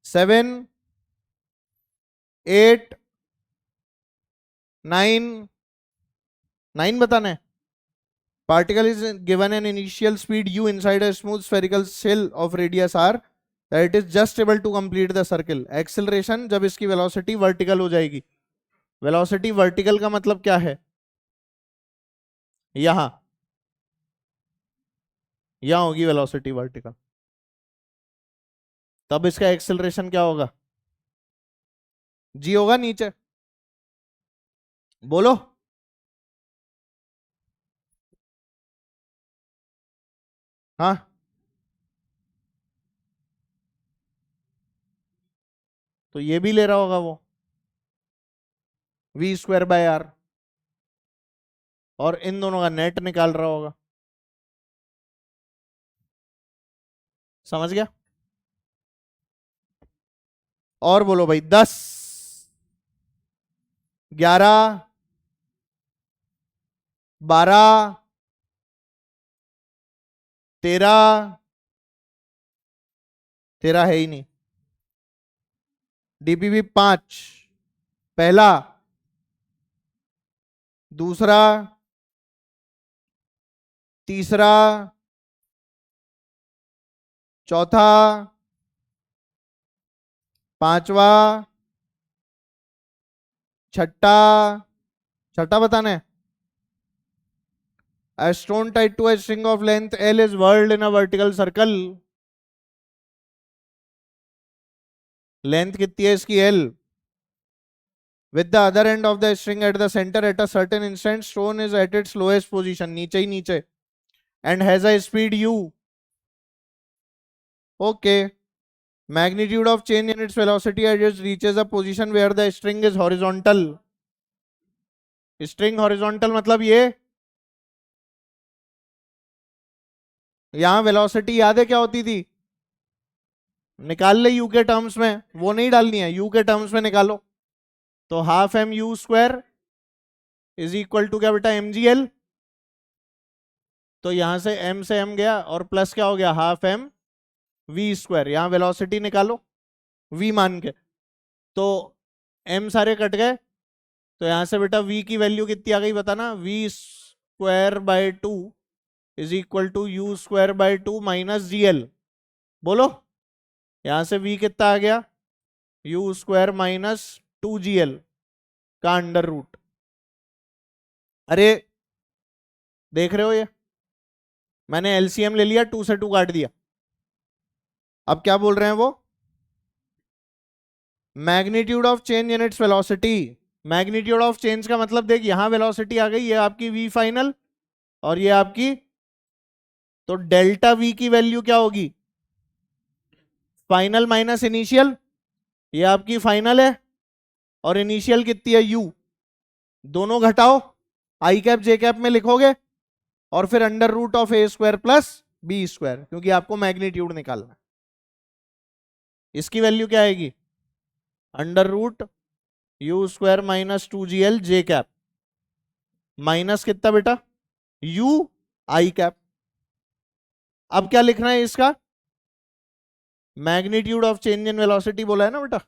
7, 8, 9, 9 बताना है। Particle is given an initial speed u inside a smooth spherical shell of radius r, that it is just able to complete the circle. Acceleration जब इसकी velocity vertical हो जाएगी, velocity vertical का मतलब क्या है, यहां यहां होगी velocity vertical, तब इसका एक्सेलरेशन क्या होगा, जी होगा नीचे, बोलो। हाँ तो ये भी ले रहा होगा वो v²/r, और इन दोनों का नेट निकाल रहा होगा, समझ गया। और बोलो भाई, 10, 11, 12, तेरा तेरा है ही नहीं। डीपीपी 5, पहला, दूसरा, तीसरा, चौथा, पांचवा, छठा, छठा बताना है। A stone tied to a string of length L is whirled in a vertical circle. Length कितनी है इसकी L? With the other end of the string at the center at a certain instant, stone is at its lowest position, नीचे ही नीचे, and has a speed u. Okay. Magnitude of change in its velocity as it reaches a position where the string is horizontal. String horizontal मतलब ये, यहां वेलोसिटी याद है क्या होती थी? निकाल ले यू के टर्म्स में, वो नहीं डालनी है, यू के टर्म्स में निकालो। तो half M U square is equal to क्या बेटा? M G L. तो यहां से एम गया और प्लस क्या हो गया? Half M V square. यहां वेलोसिटी निकालो वी मान के, तो एम सारे कट गए, तो यहां से बेटा वी की वैल्यू कितनी आ गई बताना? V square by 2 is equal to U square by 2 minus G L. बोलो यहां से v कितना आ गया? यू स्क्वायर माइनस 2gl का अंडर रूट। अरे देख रहे हो, ये मैंने एलसीएम ले लिया, 2 से 2 काट दिया। अब क्या बोल रहे हैं वो? Magnitude of change in its velocity. Magnitude of change का मतलब देख, यहां वेलोसिटी आ गई, ये आपकी v फाइनल और ये आपकी, तो डेल्टा v की वैल्यू क्या होगी? Final minus initial. ये आपकी फाइनल है और इनिशियल कितनी है? u। दोनों घटाओ, आई कैप जे कैप में लिखोगे और फिर under root of A square plus B square, क्योंकि आपको मैग्नीट्यूड निकालना है। इसकी वैल्यू क्या आएगी? Under root U square minus 2gl J cap minus कितना बेटा? u I cap. अब क्या लिखना है इसका? Magnitude of change in velocity बोला है ना बेटा,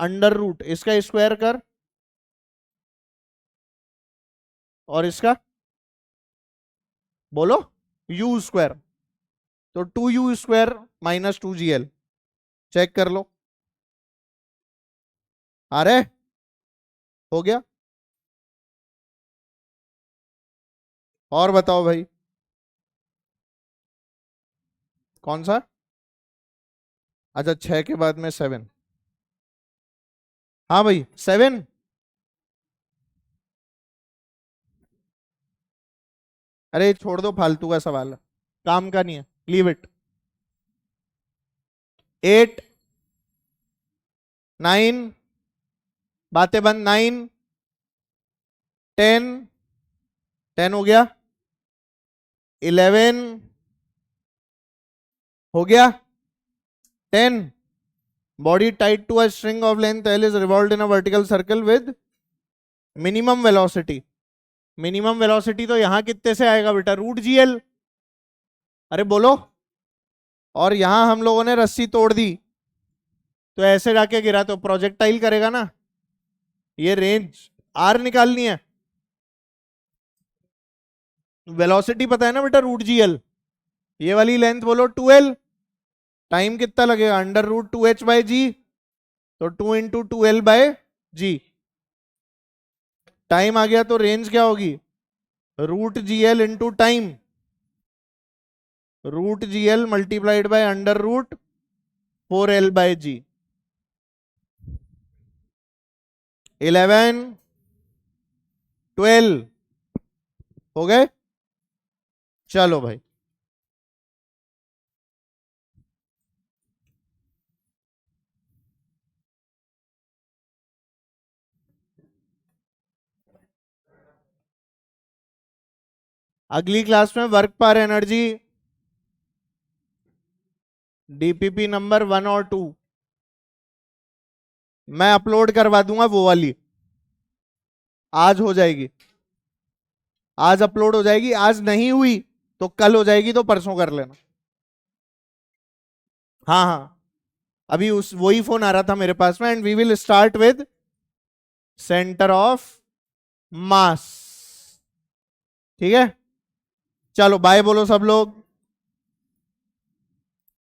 अंडर रूट, इसका स्क्वायर कर और इसका बोलो u स्क्वायर, तो 2u square minus 2gl। Check कर लो, आ रहे? हो गया? और बताओ भाई, कौन सा? अच्छा 6 के बाद में 7। हाँ भाई 7। अरे छोड़ दो, फालतू का सवाल है, काम का नहीं है, लीव इट। 8, 9, बातें बंद, 9, 10, 10 हो गया, 11 हो गया, 10, body tied to a string of length L is revolved in a vertical circle with minimum velocity। Minimum velocity तो यहां कितने से आएगा बेटा? Root GL. अरे बोलो, और यहां हम लोगों ने रस्सी तोड़ दी, तो ऐसे जाके गिरा तो प्रोजेक्टाइल करेगा ना। ये रेंज आर निकालनी है, वेलोसिटी पता है ना बेटा? Root GL. ये वाली लेंथ बोलो 2l, टाइम कितना लगेगा? Under root 2h bye G, तो 2 into 2l by G. Time आ गया, तो रेंज क्या होगी? Root GL into time, root GL multiplied by under root 4l by G. 11, 12 हो गए। चलो भाई, अगली क्लास में वर्क पर एनर्जी डीपीपी नंबर 1 और 2 मैं अपलोड करवा दूंगा, वो वाली आज हो जाएगी, आज अपलोड हो जाएगी। आज नहीं हुई तो कल हो जाएगी तो परसों कर लेना। हाँ हाँ, अभी उस वही फोन आ रहा था मेरे पास में। And we will start with centre of mass. ठीक है, चलो बाय बोलो सब लोग।